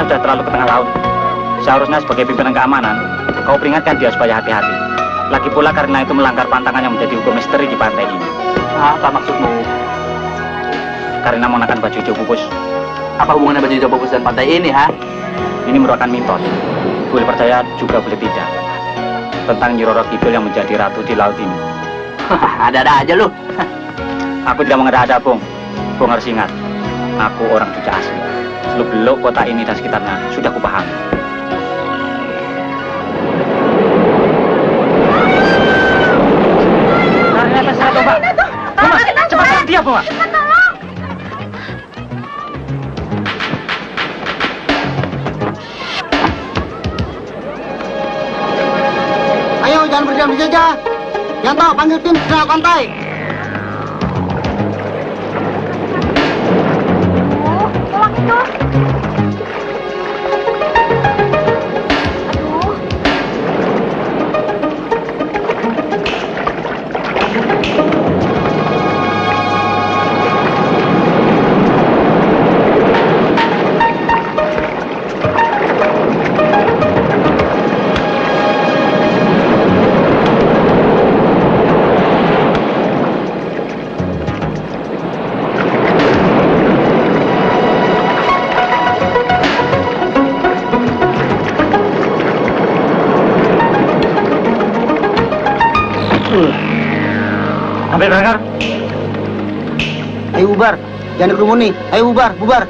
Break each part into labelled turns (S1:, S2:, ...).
S1: Sudah terlalu ke tengah laut. Seharusnya sebagai pimpinan keamanan, kau peringatkan dia supaya hati-hati. Lagi pula karena itu melanggar pantangan yang menjadi hukum misteri di pantai ini.
S2: Apa maksudmu?
S1: Karena mengenakan baju hijau pupus.
S2: Apa hubungannya baju hijau pupus dan pantai ini, ha?
S1: Ini merupakan mitos. Boleh percaya juga boleh tidak. Tentang Nyi Roro Kidul yang menjadi ratu di laut ini.
S2: Ada-ada aja lu.
S1: Aku tidak mengada-ada, Bung. Bung harus ingat, aku orang Jogja asli. Seluk-beluk kota ini dan sekitarnya sudah kupahami. Cepat dia, Bung.
S3: Ayo, jangan berdiam di saja. Yanto, panggil tim segera pantai.
S1: Sampai dengar.
S3: Ayo bubar, jangan dikerumuni. Ayo bubar, bubar.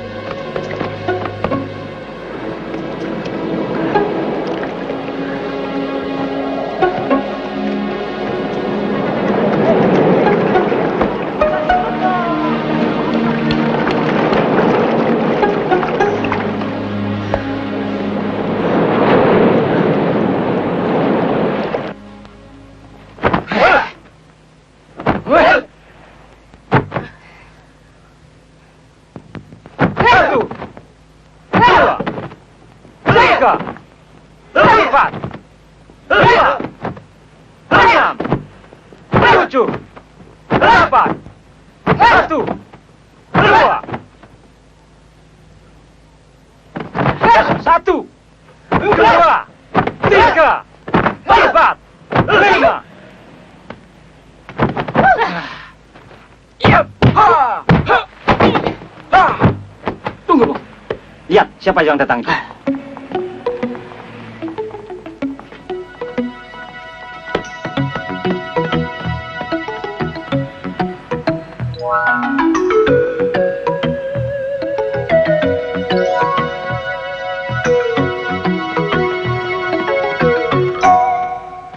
S1: Tunggu, Bung. Lihat siapa yang datang itu.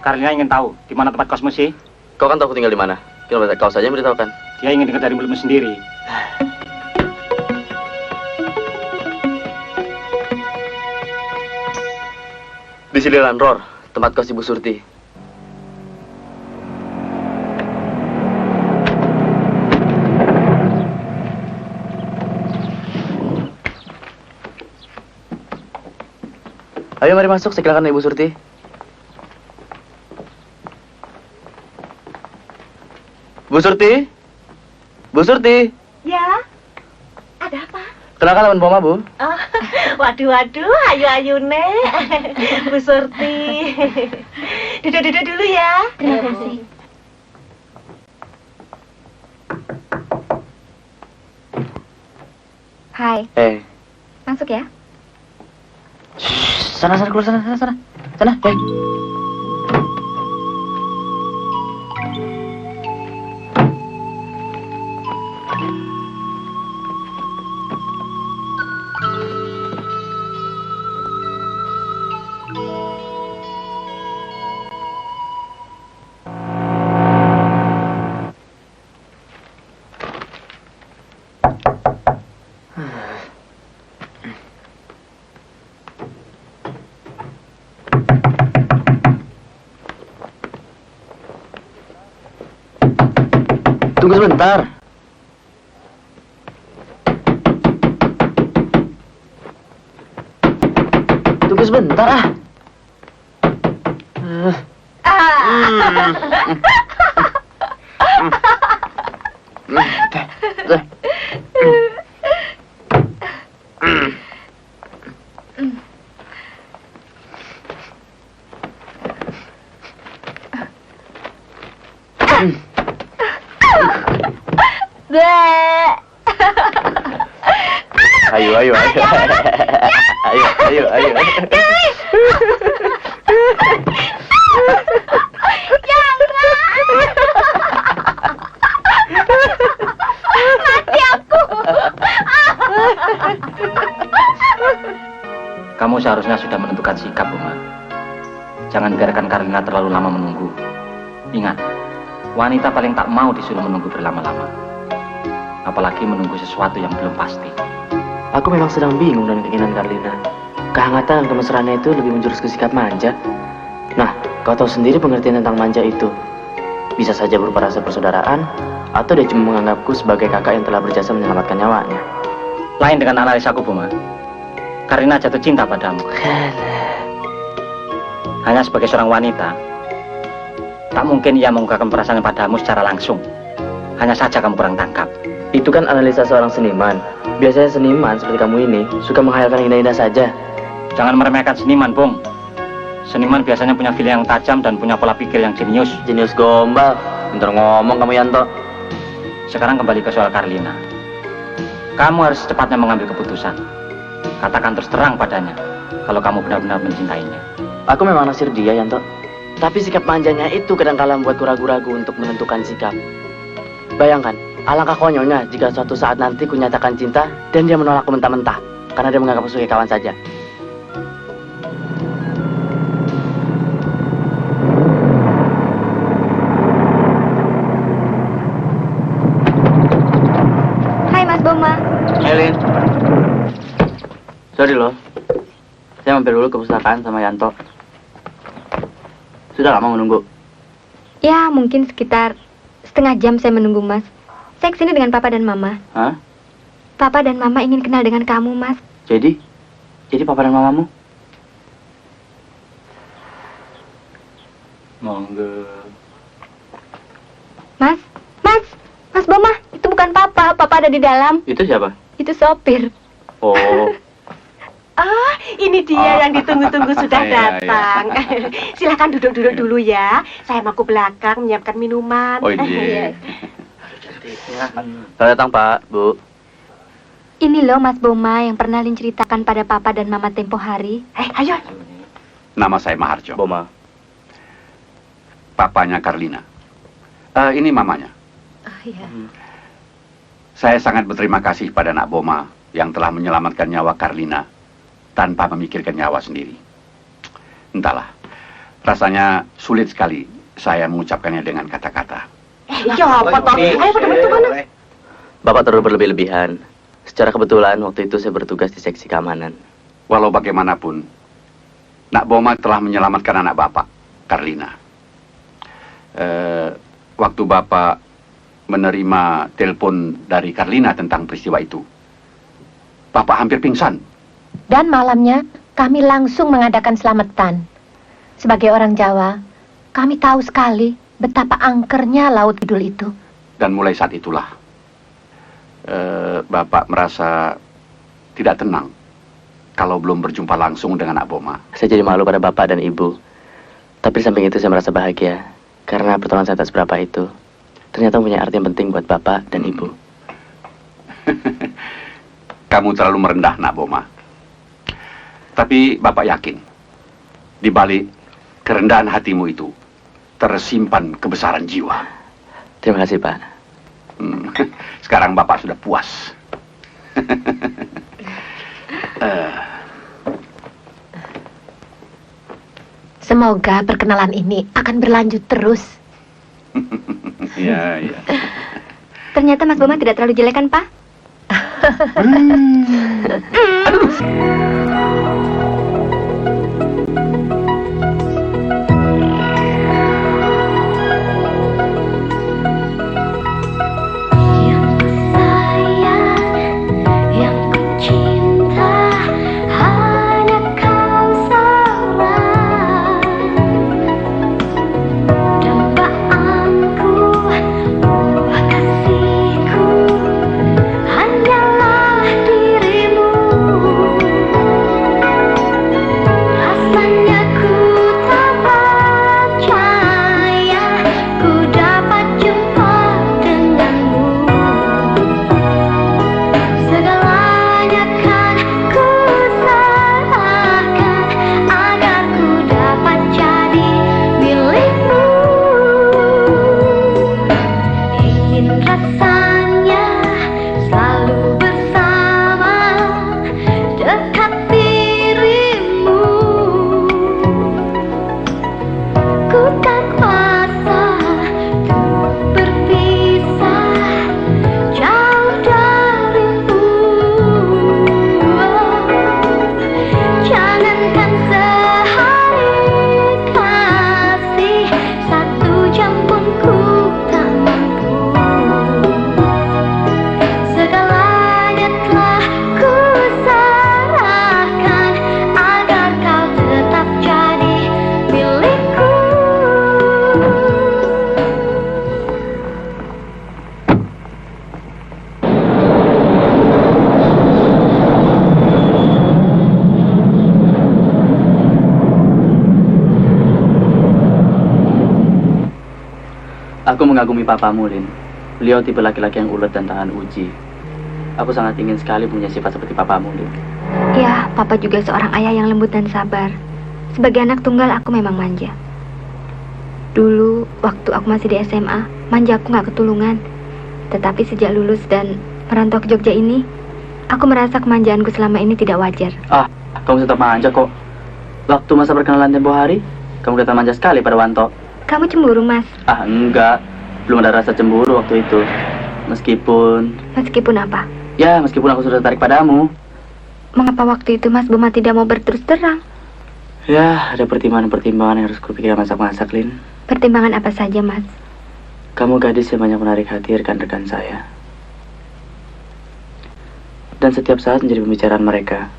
S1: Karena ingin tahu di mana tempat kosmu sih?
S2: Kau kan tahu aku tinggal di mana. Kenapa kau saja yang beritahukan?
S1: Dia ingin dengar dari mulutmu sendiri.
S2: Di Siliran Ror, tempat kos Ibu Surti. Ayo mari masuk, silakan Ibu Surti. Bu Surti? Bu Surti?
S4: Ya, ada apa?
S2: Kenalkan teman Poma, Bu.
S4: Oh, waduh, ayu nek. Bu Surti. Duduk dulu ya.
S5: Terima kasih. Hai. Masuk ya.
S2: Shh, sana, keluar sana. Sana, hei. Tunggu sebentar. Tunggu sebentar ah. Ayo, ayo, ayo. Ayo, ayo, ayo.
S1: Kamu seharusnya sudah menentukan sikap, Buma. Jangan biarkan Karlina terlalu lama menunggu. Ingat, wanita paling tak mau disuruh menunggu berlama-lama. Apalagi menunggu sesuatu yang belum pasti.
S2: Aku memang sedang bingung dengan keinginan Karlina. Kehangatan dan kemesraannya itu lebih menjurus ke sikap manja. Nah, kau tahu sendiri pengertian tentang manja itu. Bisa saja berupa rasa persaudaraan, atau dia cuma menganggapku sebagai kakak yang telah berjasa menyelamatkan nyawanya.
S1: Lain dengan analisaku, Buma. Karlina jatuh cinta padamu. Hanya sebagai seorang wanita, tak mungkin ia mengungkapkan perasaannya padamu secara langsung. Hanya saja kamu kurang tangkap.
S2: Itu kan analisa seorang seniman. Biasanya seniman seperti kamu ini suka menghayalkan indah-indah saja.
S1: Jangan meremehkan seniman, Bung. Seniman biasanya punya feeling yang tajam dan punya pola pikir yang jenius.
S2: Jenius gombal. Bentar ngomong kamu, Yanto.
S1: Sekarang kembali ke soal Karlina. Kamu harus secepatnya mengambil keputusan. Katakan terus terang padanya kalau kamu benar-benar mencintainya.
S2: Aku memang naksir dia, Yanto. Tapi sikap manjanya itu kadang-kala membuatku ragu-ragu untuk menentukan sikap. Bayangkan, alangkah konyolnya jika suatu saat nanti ku nyatakan cinta dan dia menolakku mentah-mentah karena dia menganggapku sebagai kawan saja.
S5: Hai Mas Boma.
S2: Elin. Sorry loh. Saya mampir dulu ke perpustakaan sama Yanto. Sudah lama menunggu.
S5: Ya, mungkin sekitar setengah jam saya menunggu Mas. Saya kesini dengan Papa dan Mama.
S2: Hah?
S5: Papa dan Mama ingin kenal dengan kamu, Mas.
S2: Jadi papa dan mamamu?
S1: Monggo.
S5: Mas, Mas Boma, itu bukan Papa. Papa ada di dalam.
S2: Itu siapa?
S5: Itu sopir.
S2: Oh.
S4: Ah, ini dia yang ditunggu-tunggu sudah datang. Silakan duduk-duduk dulu ya. Saya mau ke belakang menyiapkan minuman.
S2: Oh iya. Selamat datang Pak, Bu.
S5: Ini loh Mas Boma yang pernah Lin ceritakan pada Papa dan Mama tempo hari.
S4: Ayo.
S6: Nama saya Maharjo.
S2: Boma.
S6: Papanya Karlina. Ini mamanya.
S4: Oh, iya.
S6: Saya sangat berterima kasih pada Nak Boma yang telah menyelamatkan nyawa Karlina tanpa memikirkan nyawa sendiri. Entahlah, rasanya sulit sekali saya mengucapkannya dengan kata-kata.
S4: Ya apa toh? Ayo pada bentuk mana?
S2: Bapak terlalu berlebih-lebihan. Secara kebetulan waktu itu saya bertugas di seksi keamanan.
S6: Walau bagaimanapun, Nak Boma telah menyelamatkan anak Bapak, Karlina. Waktu Bapak menerima telepon dari Karlina tentang peristiwa itu, Bapak hampir pingsan.
S7: Dan malamnya kami langsung mengadakan selamatan. Sebagai orang Jawa, kami tahu sekali betapa angkernya Laut Kidul itu.
S6: Dan mulai saat itulah, Bapak merasa tidak tenang kalau belum berjumpa langsung dengan Nak Boma.
S2: Saya jadi malu pada Bapak dan Ibu. Tapi di samping itu saya merasa bahagia karena pertolongan saya tak seberapa itu ternyata punya arti yang penting buat Bapak dan Ibu.
S6: Kamu terlalu merendah, Nak Boma. Tapi Bapak yakin, di balik kerendahan hatimu itu tersimpan kebesaran jiwa.
S2: Terima kasih, Pak.
S6: Sekarang Bapak sudah puas.
S7: Semoga perkenalan ini akan berlanjut terus.
S6: Iya.
S5: Ternyata Mas Boma tidak terlalu jelek kan, Pak?
S2: Aku mengagumi papamu, Lin. Beliau tipe laki-laki yang ulet dan tahan uji. Aku sangat ingin sekali punya sifat seperti papamu, Lin.
S5: Ya, papa juga seorang ayah yang lembut dan sabar. Sebagai anak tunggal, aku memang manja. Dulu, waktu aku masih di SMA, manja aku nggak ketulungan. Tetapi sejak lulus dan merantau ke Jogja ini, aku merasa kemanjaanku selama ini tidak wajar.
S2: Ah, kamu tetap manja kok. Waktu masa perkenalan tempo hari, kamu kelihatan manja sekali pada Wanto.
S5: Kamu cemburu, Mas?
S2: Ah, enggak. Belum ada rasa cemburu waktu itu.
S5: Meskipun apa?
S2: Ya, meskipun aku sudah tertarik padamu.
S5: Mengapa waktu itu Mas Boma tidak mau berterus terang?
S2: Ya, ada pertimbangan-pertimbangan yang harus kupikirkan masak-masak, Lin.
S5: Pertimbangan apa saja, Mas?
S2: Kamu gadis yang banyak menarik hati rekan-rekan saya. Dan setiap saat menjadi pembicaraan mereka.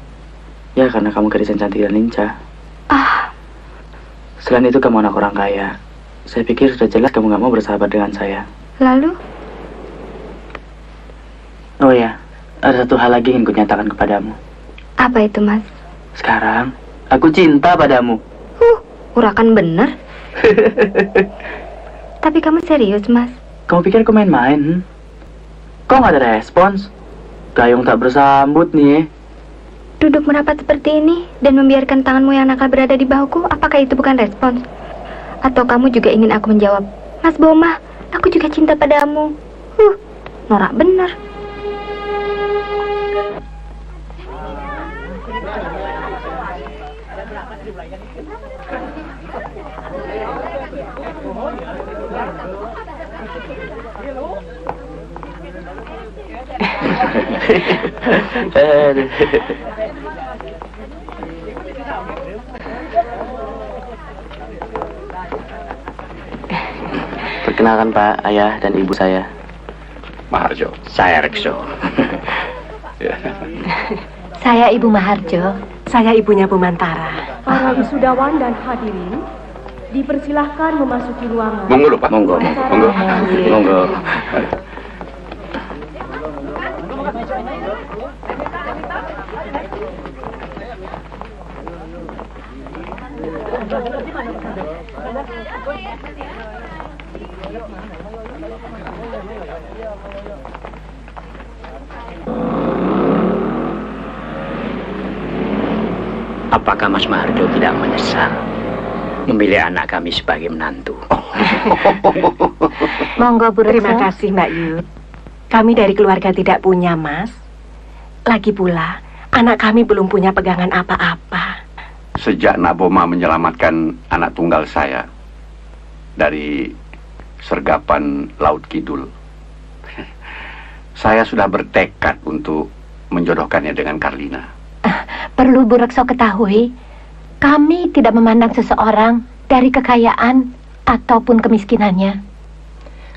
S2: Ya, karena kamu gadis yang cantik dan lincah.
S5: Ah,
S2: Selain itu, kamu anak orang kaya. Saya pikir sudah jelas kamu nggak mau bersahabat dengan saya.
S5: lalu?
S2: Oh ya, ada satu hal lagi yang ingin kunyatakan kepadamu.
S5: Apa itu, Mas?
S2: Sekarang, aku cinta padamu.
S5: Urakan bener. Tapi kamu serius, Mas?
S2: Kamu pikir aku main-main? Kok nggak ada respons? Gayung tak bersambut nih.
S5: Duduk merapat seperti ini dan membiarkan tanganmu yang nakal berada di bahuku, apakah itu bukan respons? Atau kamu juga ingin aku menjawab, Mas Boma, aku juga cinta padamu. Norak bener.
S2: Perkenalkan Pak, ayah dan ibu saya.
S6: Maharjo.
S1: Saya Rekso.
S7: Saya Ibu Maharjo.
S4: Saya ibunya Bu Mantara.
S8: Para wisudawan dan hadirin, dipersilahkan memasuki ruangan.
S6: Monggo lho, Pak.
S1: Monggo. Apakah Mas Maharjo tidak menyesal memilih anak kami sebagai menantu?
S7: Monggo Bu Rekso.
S4: Terima kasih, Mbak Yu. Kami dari keluarga tidak punya, Mas. Lagi pula, anak kami belum punya pegangan apa-apa.
S6: Sejak Nak Boma menyelamatkan anak tunggal saya dari sergapan Laut Kidul, saya sudah bertekad untuk menjodohkannya dengan Karlina.
S7: Perlu Bu Rekso ketahui, kami tidak memandang seseorang dari kekayaan ataupun kemiskinannya.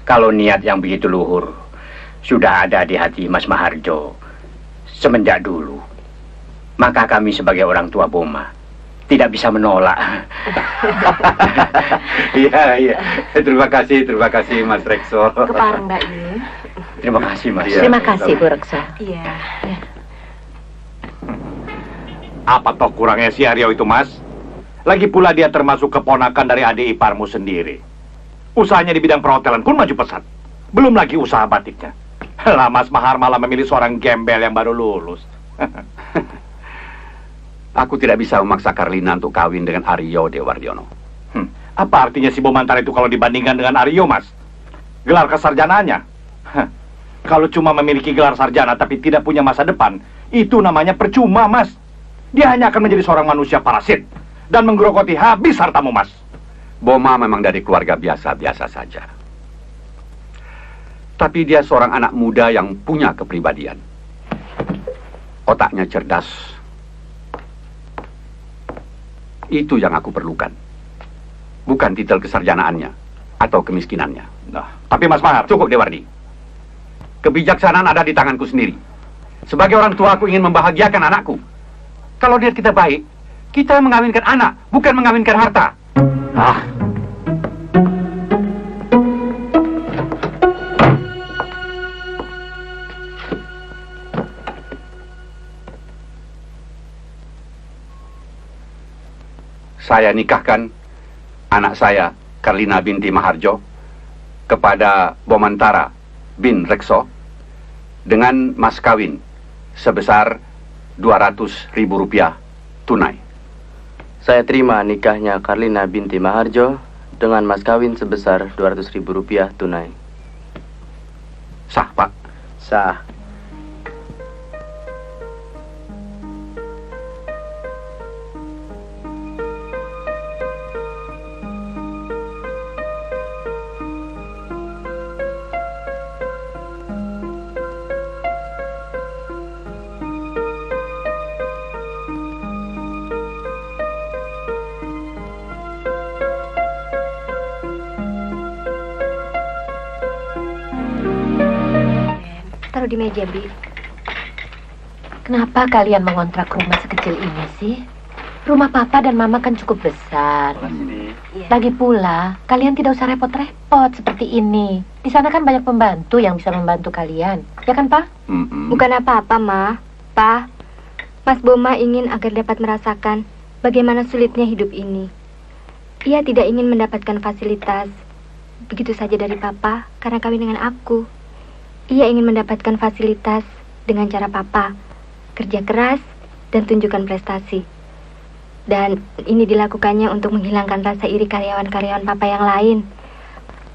S1: Kalau niat yang begitu luhur sudah ada di hati Mas Maharjo semenjak dulu, maka kami sebagai orang tua Boma tidak bisa menolak.
S6: Iya. Terima kasih Mas Rekso.
S4: Kepareng, Mbak Yu.
S1: Terima kasih, Mas.
S6: Iya.
S7: Terima kasih Bu Rekso.
S4: Iya.
S9: Apa toh kurangnya si Aryo itu, Mas? Lagi pula dia termasuk keponakan dari adik iparmu sendiri. Usahanya di bidang perhotelan pun maju pesat. Belum lagi usaha batiknya. Lah, Mas Mahar malah memilih seorang gembel yang baru lulus.
S6: Aku tidak bisa memaksa Karlina untuk kawin dengan Aryo Dewardiono.
S9: Apa artinya si Bomantara itu kalau dibandingkan dengan Aryo, Mas? Gelar kesarjanaannya. Kalau cuma memiliki gelar sarjana tapi tidak punya masa depan, itu namanya percuma, Mas. Dia hanya akan menjadi seorang manusia parasit dan menggerogoti habis hartamu, Mas.
S6: Boma memang dari keluarga biasa-biasa saja. Tapi dia seorang anak muda yang punya kepribadian. Otaknya cerdas. Itu yang aku perlukan. Bukan titel kesarjanaannya atau kemiskinannya.
S9: Nah, tapi Mas Mahar,
S6: Cukup, Dewardi. Kebijaksanaan ada di tanganku sendiri. Sebagai orang tua, aku ingin membahagiakan anakku. Kalau niat kita baik, kita mengawinkan anak, bukan mengawinkan harta. Saya nikahkan anak saya, Karlina binti Maharjo, kepada Bomantara bin Rekso dengan mas kawin sebesar 200.000 rupiah tunai.
S2: Saya terima nikahnya Karlina binti Maharjo dengan mas kawin sebesar 200.000 rupiah tunai.
S6: Sah, Pak?
S2: Sah.
S5: Taruh di meja, Bi.
S7: Kenapa kalian mengontrak rumah sekecil ini sih? Rumah papa dan mama kan cukup besar. Lagi pula, kalian tidak usah repot-repot seperti ini. Di sana kan banyak pembantu yang bisa membantu kalian. Ya kan, Pak?
S5: Bukan apa-apa, Ma. Pa, Mas Boma ingin agar dapat merasakan bagaimana sulitnya hidup ini. Ia tidak ingin mendapatkan fasilitas begitu saja dari Papa karena kawin dengan aku. Ia ingin mendapatkan fasilitas dengan cara Papa, kerja keras dan tunjukkan prestasi. Dan ini dilakukannya untuk menghilangkan rasa iri karyawan-karyawan Papa yang lain.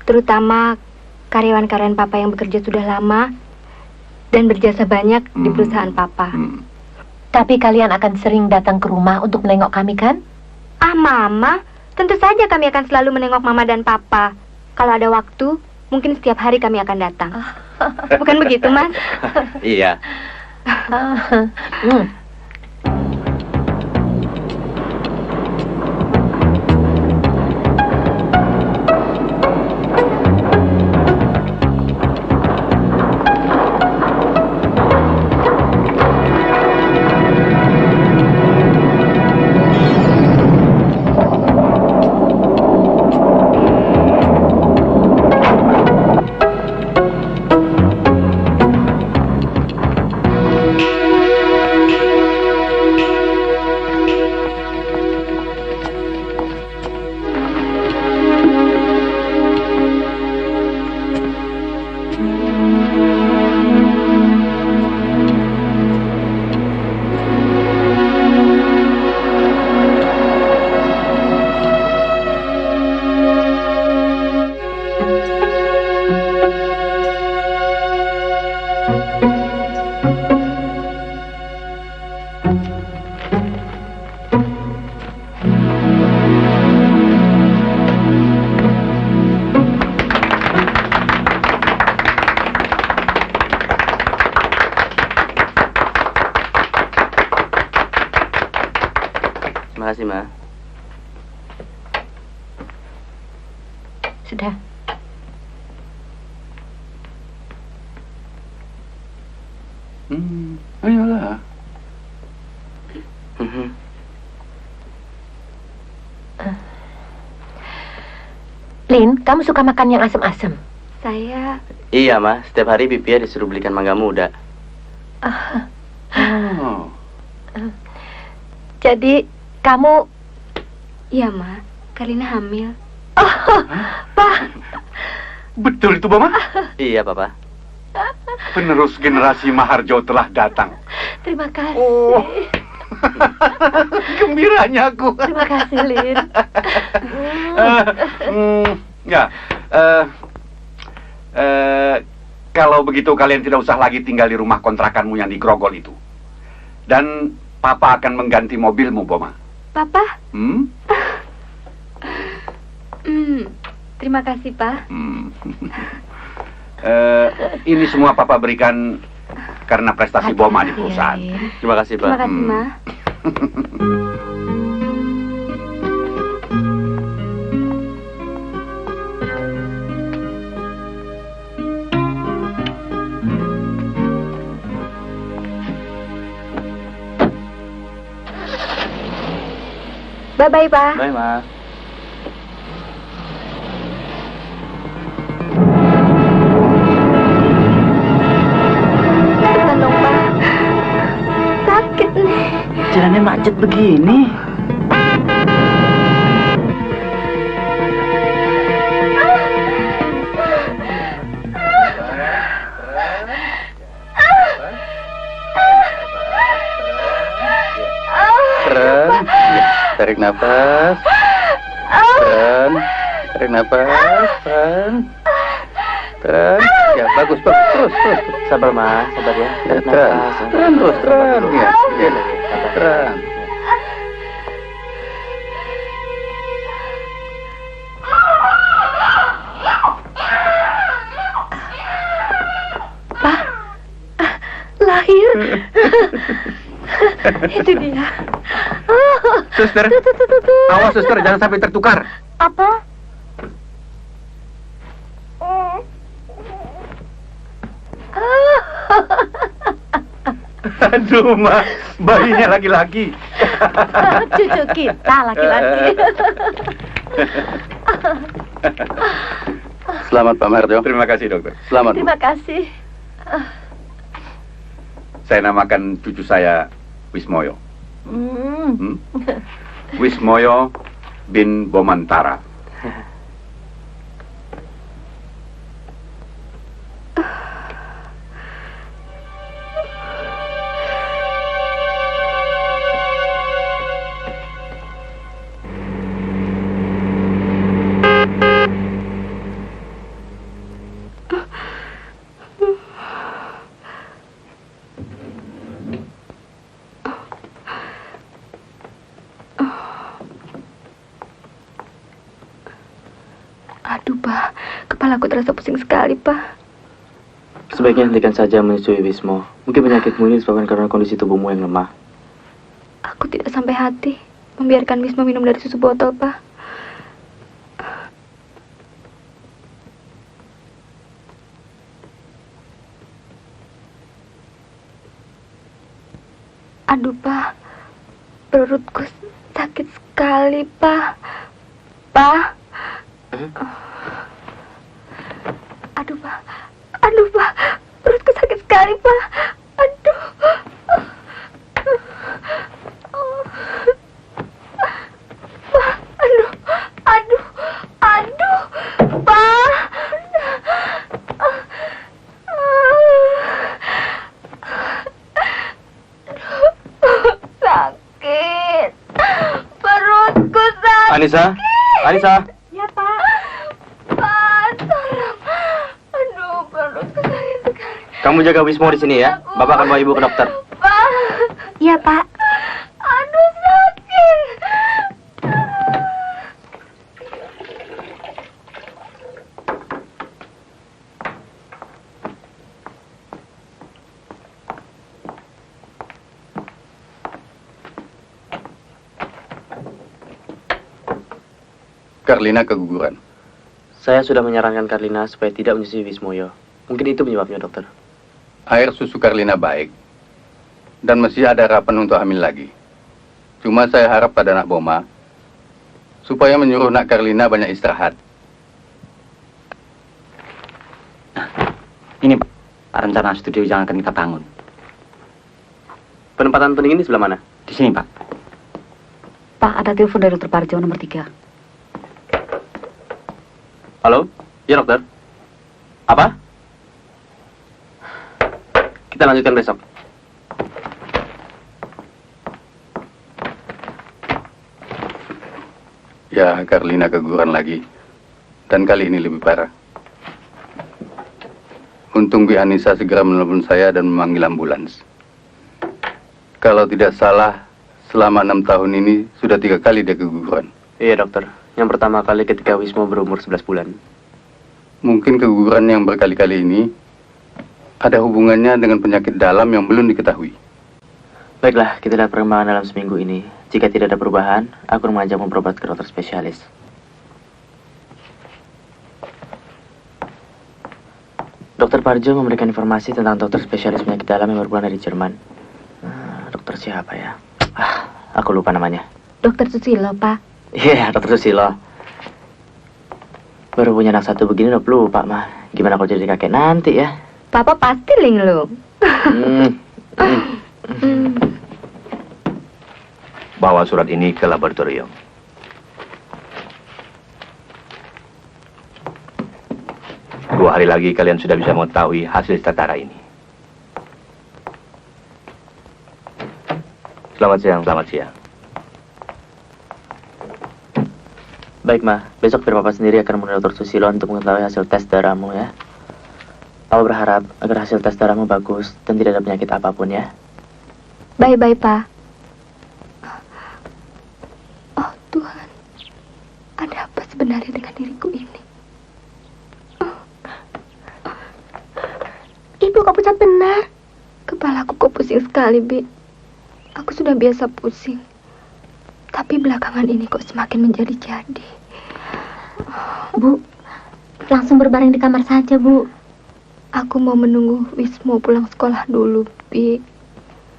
S5: Terutama karyawan-karyawan Papa yang bekerja sudah lama dan berjasa banyak di perusahaan Papa.
S7: Tapi kalian akan sering datang ke rumah untuk menengok kami, kan?
S5: Ah, Mama, tentu saja kami akan selalu menengok Mama dan Papa. Kalau ada waktu, mungkin setiap hari kami akan datang. Bukan begitu, Mas?
S2: Iya. Terima kasih, Ma.
S7: Sudah.
S6: Ayolah.
S7: Lin, kamu suka makan yang asam-asam?
S5: Saya...
S2: Iya, Ma. Setiap hari Pipia disuruh belikan mangga muda.
S6: Oh.
S7: Jadi, kamu...
S5: Iya, Ma. Karlina hamil.
S7: Pak,
S6: Betul itu, Mama?
S2: Iya, Papa.
S6: Penerus generasi Maharjo telah datang.
S7: terima kasih.
S6: Oh. Gembiranya aku.
S7: Terima kasih, Lin.
S6: Ya, kalau begitu kalian tidak usah lagi tinggal di rumah kontrakanmu yang di Grogol itu. Dan Papa akan mengganti mobilmu, Boma.
S5: Papa? Terima kasih, Pak.
S6: Ini semua Papa berikan karena prestasi Boma di perusahaan.
S2: Terima kasih, Pak.
S5: Terima kasih, Ma. Bye-bye, Pak.
S2: Bye, Ma.
S5: Cepetan dong, Pak. Sakit nih.
S2: Jalannya macet begini.
S6: Tarik nafas. Tahan. Tarik nafas. Tahan. Tahan. Ya, bagus. Terus.
S2: Sabar, Ma. Sabar ya. Tarik
S6: Tahan.
S2: nafas.
S6: Terus. Ya. Tahan.
S4: Lahir. Itu dia.
S6: Suster. Awas, suster, jangan sampai tertukar.
S4: Apa?
S9: Aduh, Ma, bayinya laki-laki.
S4: Cucu kita laki-laki.
S6: Selamat Pak Marjo.
S9: Terima kasih, dokter.
S6: Selamat. Bu.
S4: Terima kasih.
S6: Saya namakan cucu saya Wismoyo. Wismoyo bin Bomantara.
S5: Aduh, Pak. Kepalaku terasa pusing sekali, Pak.
S2: Sebaiknya hentikan saja menyusui Wismo. Mungkin penyakitmu ini disebabkan karena kondisi tubuhmu yang lemah.
S5: Aku tidak sampai hati membiarkan Wismo minum dari susu botol, Pak. Aduh, Pak. Perutku sakit sekali, Pak. Pak. Aduh, Pak. Aduh, Pak. Perutku sakit sekali, Pak. Aduh. Pak. Aduh. Aduh. Aduh. Pak. Sakit. Perutku sakit.
S2: Anissa.
S4: Ya, Pak.
S5: Pak, tolong. Aduh, perutku sakit sekali.
S2: Kamu jaga Wismo di sini ya. Bapak akan bawa ibu ke dokter.
S5: Pak.
S4: Ya, Pak.
S5: Aduh, sakit.
S6: Karlina keguguran.
S2: Saya sudah menyarankan Karlina supaya tidak menyusui Wismoyo. Mungkin itu penyebabnya, dokter.
S6: Air susu Karlina baik. Dan masih ada harapan untuk hamil lagi. Cuma saya harap pada Nak Boma supaya menyuruh Nak Karlina banyak istirahat.
S1: Ini Pak, rencana studio yang akan kita bangun.
S2: Penempatan pendingin di sebelah mana?
S1: Di sini Pak.
S7: Pak, ada telepon dari Dr. Parjo nomor 3.
S2: Halo? Iya, dokter. Apa? Kita lanjutkan besok.
S6: Ya, Karlina keguguran lagi. Dan kali ini lebih parah. Untung Bu Anissa segera menelpon saya dan memanggil ambulans. Kalau tidak salah, selama 6 tahun ini sudah 3 kali dia keguguran.
S2: Iya, dokter. Yang pertama kali ketika Wismo berumur 11 bulan.
S6: Mungkin keguguran yang berkali-kali ini ada hubungannya dengan penyakit dalam yang belum diketahui.
S2: Baiklah, kita lihat perkembangan dalam seminggu ini. Jika tidak ada perubahan, aku mengajakmu berobat ke dokter spesialis. Dokter Parjo memberikan informasi tentang dokter spesialis penyakit dalam yang berpulang dari Jerman. Dokter siapa ya? Aku lupa namanya.
S5: Dokter Susilo, Pak.
S2: Iya, dokter Susilo. Baru punya anak satu begini udah lupa, mah. Gimana kalau jadi kakek nanti ya?
S5: Papa pasti linglung.
S9: Bawa surat ini ke laboratorium. Dua hari lagi kalian sudah bisa mengetahui hasil tatara ini. Selamat siang. Selamat siang.
S2: Baik, Ma. Besok biar Papa sendiri akan menemui Dr. Susilo untuk mengetahui hasil tes darahmu ya. Papa berharap agar hasil tes darahmu bagus dan tidak ada penyakit apapun ya.
S5: Bye-bye, Pak. Oh, Tuhan. Ada apa sebenarnya dengan diriku ini?
S4: Ibu kok pucat benar?
S5: Kepalaku kok pusing sekali, Bi. Aku sudah biasa pusing. Tapi belakangan ini kok semakin menjadi-jadi.
S7: Bu, langsung berbaring di kamar saja, Bu.
S5: Aku mau menunggu Wismo pulang sekolah dulu, Bi.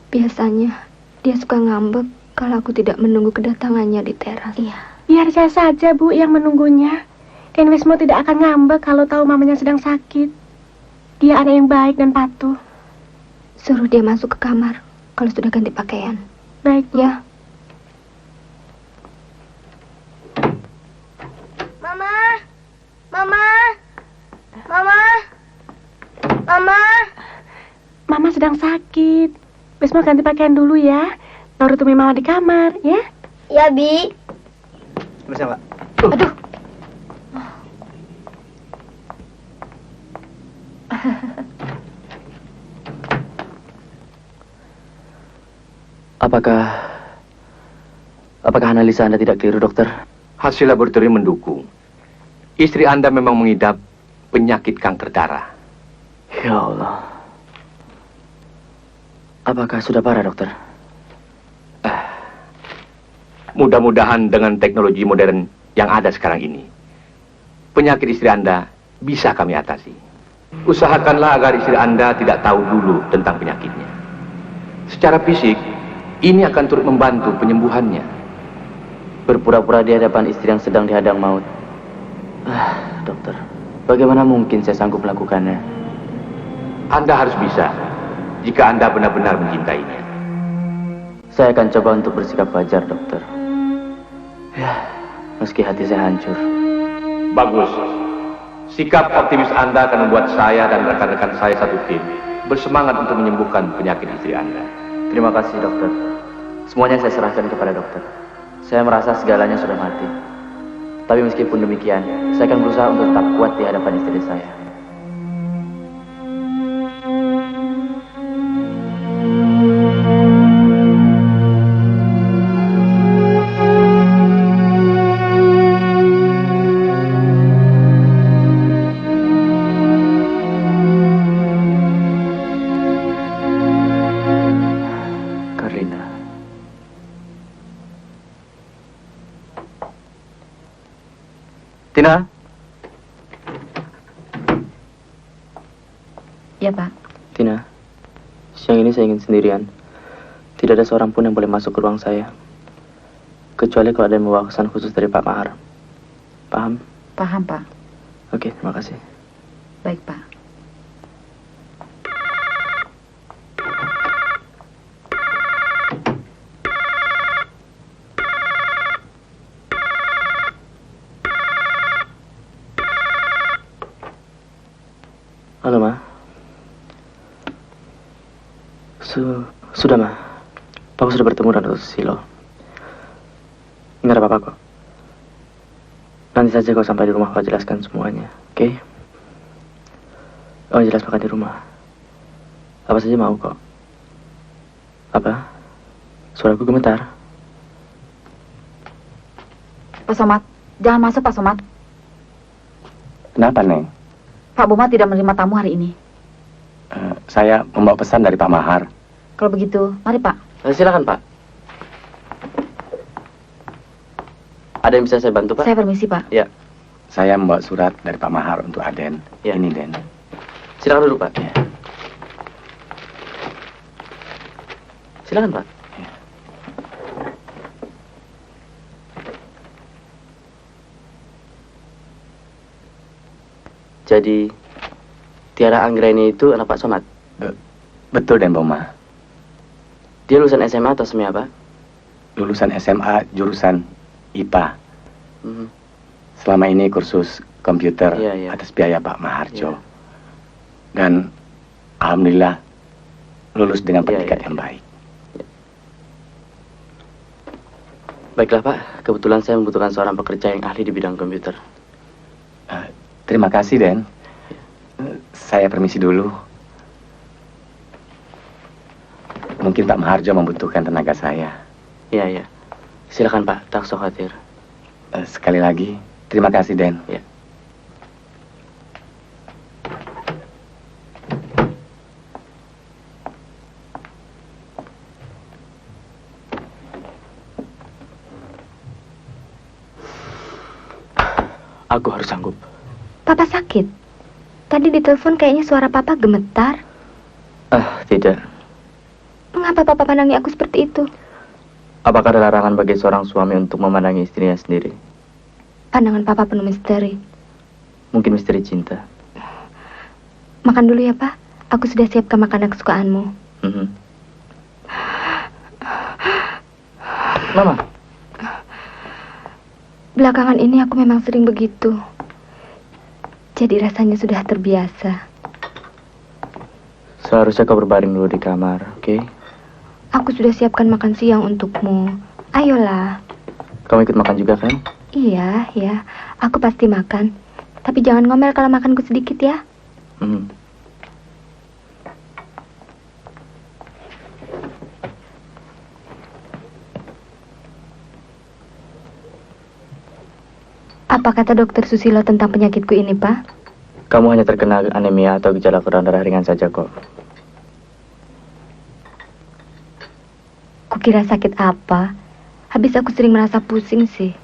S5: Biasanya dia suka ngambek kalau aku tidak menunggu kedatangannya di teras.
S7: Iya.
S4: Biar saya saja, Bu, yang menunggunya. Dan Wismo tidak akan ngambek kalau tahu mamanya sedang sakit. Dia anak yang baik dan patuh.
S5: Suruh dia masuk ke kamar kalau sudah ganti pakaian.
S4: Baik, Bu.
S5: Ya.
S4: Mama! Mama! Mama! Mama! Mama sedang sakit. Wismo ganti pakaian dulu ya. Baru temui Mama di kamar, ya?
S3: Ya, Bi.
S2: Bersama.
S7: Aduh.
S2: Apakah analisa Anda tidak keliru, dokter?
S6: Hasil laboratorium mendukung. Istri Anda memang mengidap penyakit kanker darah.
S2: Ya Allah. Apakah sudah parah, dokter?
S6: Mudah-mudahan dengan teknologi modern yang ada sekarang ini, penyakit istri Anda bisa kami atasi. Usahakanlah agar istri Anda tidak tahu dulu tentang penyakitnya. Secara fisik, ini akan turut membantu penyembuhannya.
S2: Berpura-pura di hadapan istri yang sedang dihadang maut. Dokter, bagaimana mungkin saya sanggup melakukannya?
S6: Anda harus bisa, jika Anda benar-benar mencintainya.
S2: Saya akan coba untuk bersikap wajar, dokter. Ya, meski hati saya hancur.
S6: Bagus. Sikap optimis Anda akan membuat saya dan rekan-rekan saya satu tim bersemangat untuk menyembuhkan penyakit istri Anda.
S2: Terima kasih, dokter. Semuanya saya serahkan kepada dokter. Saya merasa segalanya sudah mati. Tapi meskipun demikian, saya akan berusaha untuk tetap kuat di hadapan istri saya. Tina?
S7: Ya, Pak.
S2: Tina, siang ini saya ingin sendirian. Tidak ada seorang pun yang boleh masuk ke ruang saya. Kecuali kalau ada yang membawa kesan khusus dari Pak Mahar. Paham?
S7: Paham, Pak.
S2: Oke, terima kasih.
S7: Baik, Pak.
S2: Halo, Ma. Sudah, Ma. Papa sudah bertemu dengan Dr. Susilo. Nggak ada apa-apa kok. Nanti saja kau sampai di rumah kau jelaskan semuanya, oke? Oh, jelas makan di rumah. Apa saja mau kok. Apa? Suaraku gemetar.
S7: Pak Somad, jangan masuk, Pak Somad.
S10: Kenapa, Neng?
S7: Pak Boma tidak menerima tamu hari ini.
S10: Saya membawa pesan dari Pak Mahar.
S7: Kalau begitu, mari, Pak.
S2: Silakan, Pak. Ada yang bisa saya bantu, Pak?
S7: Saya permisi, Pak.
S2: Ya.
S10: Saya membawa surat dari Pak Mahar untuk Aden.
S2: Ya.
S10: Ini, Den.
S2: Silakan dulu, Pak.
S10: Ya.
S2: Silakan, Pak.
S10: Ya.
S2: Jadi, Tiara Anggraini itu anak Pak Somad?
S10: Betul, Den Boma.
S2: Dia lulusan SMA atau semi apa?
S10: Lulusan SMA jurusan IPA.
S2: Mhm.
S10: Selama ini kursus komputer
S2: Iya, iya.
S10: atas biaya Pak Maharjo.
S2: Iya.
S10: Dan alhamdulillah lulus dengan
S2: Iya,
S10: predikat
S2: iya.
S10: yang baik.
S2: Baiklah Pak, kebetulan saya membutuhkan seorang pekerja yang ahli di bidang komputer.
S10: Terima kasih, Den. Saya permisi dulu. Mungkin Pak Maharjo membutuhkan tenaga saya.
S2: Iya. Silakan Pak, tak usah khawatir.
S10: Sekali lagi, terima kasih, Den.
S2: Ya. Aku harus sanggup.
S5: Papa sakit? Tadi di telepon kayaknya suara papa gemetar.
S2: Tidak.
S5: Mengapa papa pandangi aku seperti itu?
S2: Apakah ada larangan bagi seorang suami untuk memandangi istrinya sendiri?
S5: Pandangan papa penuh misteri.
S2: Mungkin misteri cinta.
S5: Makan dulu ya, Pak. Aku sudah siapkan makanan kesukaanmu.
S2: Mama.
S5: Belakangan ini aku memang sering begitu. Jadi rasanya sudah terbiasa.
S2: Seharusnya kau berbaring dulu di kamar, oke?
S5: Aku sudah siapkan makan siang untukmu. Ayolah.
S2: Kamu ikut makan juga kan?
S5: Iya. Aku pasti makan. Tapi jangan ngomel kalau makanku sedikit ya. Apa kata dokter Susilo tentang penyakitku ini, Pak?
S2: Kamu hanya terkena anemia atau gejala kurang darah ringan saja kok.
S5: Kukira sakit apa? Habis aku sering merasa pusing sih.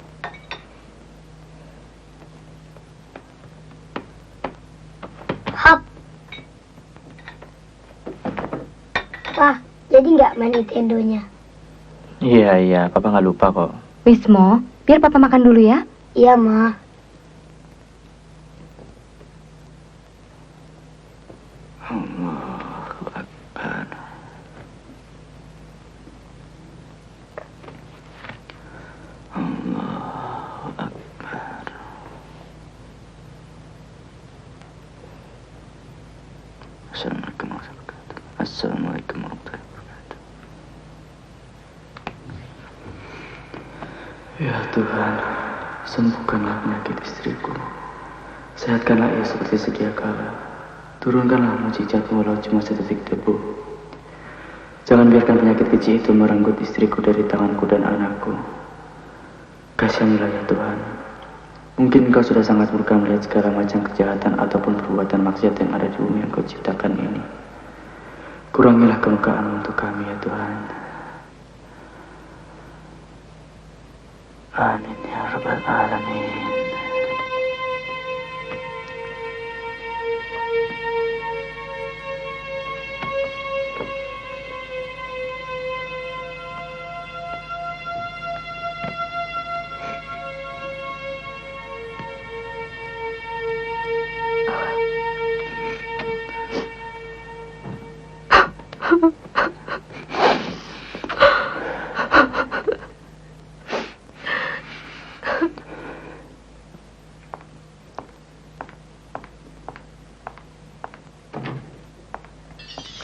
S11: Hap. Wah, jadi nggak main Nintendo-nya?
S2: Iya, Papa nggak lupa kok.
S5: Wismo, biar Papa makan dulu ya.
S11: Iya, Ma.
S2: Allahu Akbar. Allahu Akbar. Assalamualaikum warahmatullahi wabarakatuh. Assalamualaikum warahmatullahi wabarakatuh. Ya Tuhan, sembuhkanlah penyakit istriku. Sehatkanlah ia seperti sedia kala. Turunkanlah mujizat-Mu walau cuma sedetik debu. Jangan biarkan penyakit kecil itu merenggut istriku dari tanganku dan anakku. Kasihanilah ya Tuhan. Mungkin Engkau sudah sangat murka melihat segala macam kejahatan ataupun perbuatan maksiat yang ada di bumi yang Kau ciptakan ini. Kurangilah kemurkaan untuk kami ya Tuhan. Amin ya Rabbal Alamin.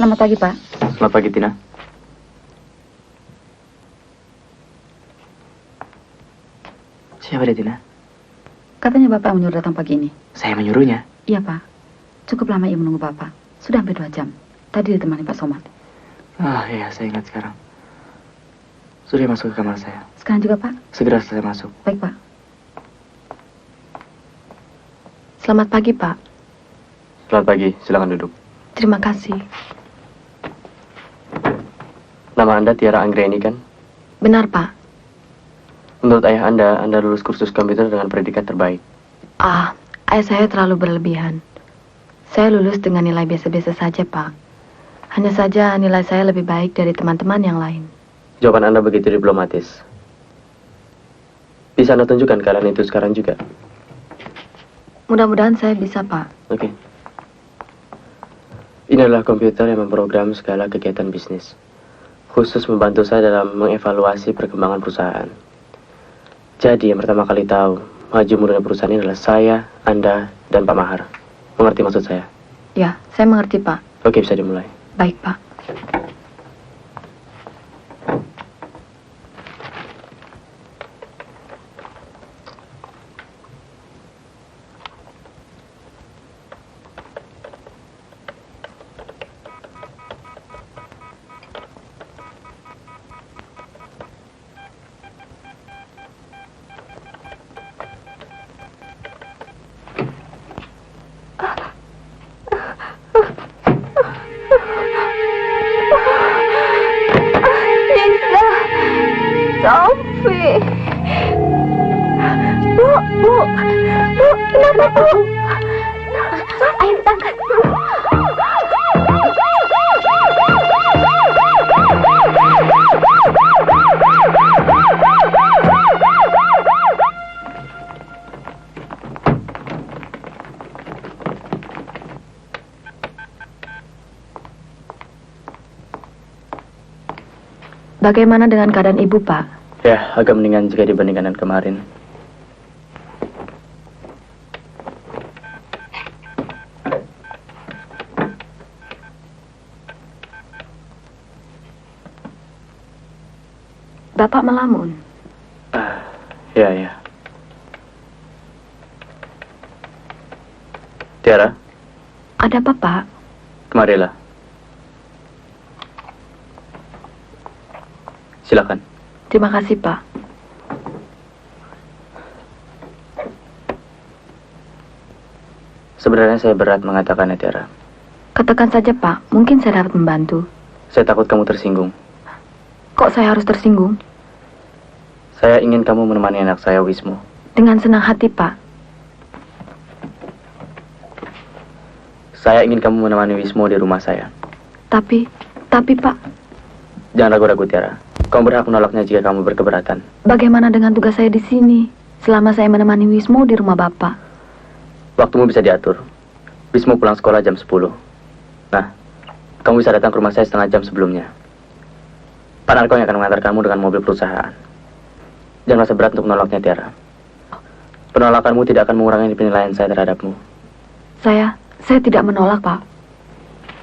S12: Selamat pagi, Pak.
S2: Selamat pagi, Tina. Siapa dia, Tina?
S12: Katanya Bapak menyuruh datang pagi ini.
S2: Saya menyuruhnya.
S12: Iya, Pak. Cukup lama ia menunggu Bapak. Sudah hampir 2 jam. Tadi ditemani Pak Somad.
S2: Iya, saya ingat sekarang. Sudah masuk ke kamar saya.
S12: Sekarang juga, Pak?
S2: Segera saya masuk.
S12: Baik, Pak.
S4: Selamat pagi, Pak.
S2: Selamat pagi, silakan duduk.
S4: Terima kasih.
S2: Nama Anda Tiara Anggreni kan?
S4: Benar, Pak.
S2: Menurut ayah Anda lulus kursus komputer dengan predikat terbaik.
S4: Ayah saya terlalu berlebihan. Saya lulus dengan nilai biasa-biasa saja, Pak. Hanya saja nilai saya lebih baik dari teman-teman yang lain.
S2: Jawaban Anda begitu diplomatis. Bisa Anda tunjukkan kalian itu sekarang juga?
S4: Mudah-mudahan saya bisa, Pak.
S2: Oke. Ini adalah komputer yang memprogram segala kegiatan bisnis. Khusus membantu saya dalam mengevaluasi perkembangan perusahaan. Jadi yang pertama kali tahu maju mundurnya perusahaan ini adalah saya, Anda, dan Pak Mahar. Mengerti maksud saya?
S4: Ya, saya mengerti, Pak.
S2: Oke, bisa dimulai.
S4: Baik, Pak.
S5: Sofi. Bu, kenapa Bu? Ayo ditangkap.
S12: Bagaimana dengan keadaan ibu, Pak?
S2: Ya, agak mendingan jika dibandingkan dengan kemarin.
S12: Bapak melamun.
S2: Ya. Tiara,
S12: Ada apa, Pak?
S2: kemarilah. Silakan.
S12: Terima kasih, Pak.
S2: Sebenarnya saya berat mengatakannya, Tiara.
S12: Katakan saja, Pak. Mungkin saya dapat membantu.
S2: Saya takut kamu tersinggung.
S12: Kok saya harus tersinggung?
S2: Saya ingin kamu menemani anak saya, Wismo.
S12: Dengan senang hati, Pak.
S2: Saya ingin kamu menemani Wismo di rumah saya.
S12: Tapi, Pak,
S2: Jangan ragu-ragu, Tiara. Kamu berhak menolaknya jika kamu berkeberatan.
S12: bagaimana dengan tugas saya di sini? Selama saya menemani Wismo di rumah Bapak.
S2: Waktumu bisa diatur. Wismo pulang sekolah jam 10. Nah, kamu bisa datang ke rumah saya setengah jam sebelumnya. Pak Narko yang akan mengantarkanmu dengan mobil perusahaan. Jangan merasa berat untuk menolaknya, Tiara. Penolakanmu tidak akan mengurangi penilaian saya terhadapmu.
S12: Saya tidak menolak, Pak.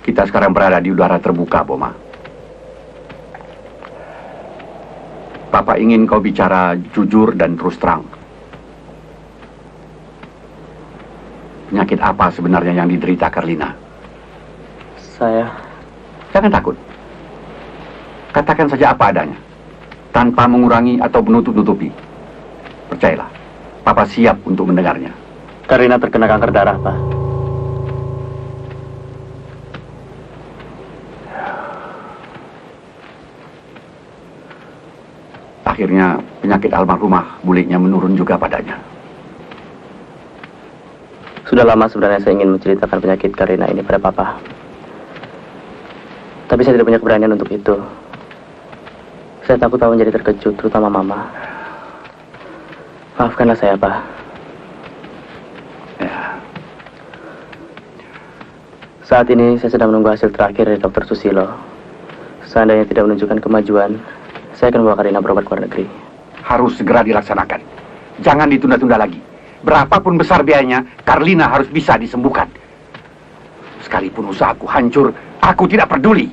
S6: Kita sekarang berada di udara terbuka, Boma. Papa ingin kau bicara jujur dan terus terang. Penyakit apa sebenarnya yang diderita Carlina?
S2: Saya...
S6: Jangan takut. Katakan saja apa adanya, tanpa mengurangi atau menutup-nutupi. Percayalah, Papa siap untuk mendengarnya.
S2: Carlina terkena kanker darah, Pak.
S6: Akhirnya penyakit almarhumah buliknya menurun juga padanya.
S2: Sudah lama sebenarnya saya ingin menceritakan penyakit Carlina ini pada Papa. Tapi saya tidak punya keberanian untuk itu. Saya takut Papa menjadi terkejut, terutama Mama. Maafkanlah saya, Pak.
S6: Ya.
S2: Saat ini saya sedang menunggu hasil terakhir dari Dr. Susilo. Seandainya tidak menunjukkan kemajuan, saya akan membawa Carlina berobat ke luar negeri.
S6: Harus segera dilaksanakan. Jangan ditunda-tunda lagi. Berapapun besar biayanya, Carlina harus bisa disembuhkan. Sekalipun usahaku hancur, aku tidak peduli.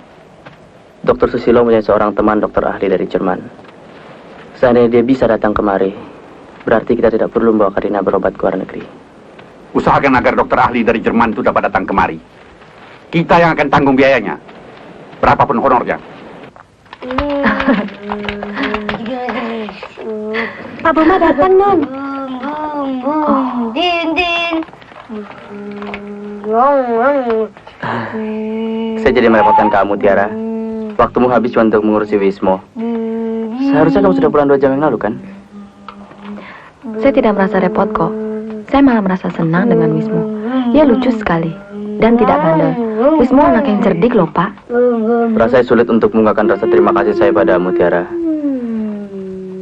S2: Dr. Susilo mempunyai seorang teman dokter ahli dari Jerman. Seandainya dia bisa datang kemari, berarti kita tidak perlu membawa Carlina berobat ke luar negeri.
S6: Usahakan agar dokter ahli dari Jerman itu dapat datang kemari. Kita yang akan tanggung biayanya. Berapapun honornya.
S4: Pak Boma datang, Non.
S11: Din.
S2: Saya jadi merepotkan kamu, Tiara. Waktumu habis cuma untuk mengurusi Wismo. Seharusnya kamu sudah pulang 2 jam yang lalu, kan?
S12: Saya tidak merasa repot kok. Saya malah merasa senang dengan Wismo. Dia lucu sekali dan tidak bandel. Wismo anak yang cerdik loh, Pak.
S2: Rasanya sulit untuk mengungkapkan rasa terima kasih saya padamu, Tiara.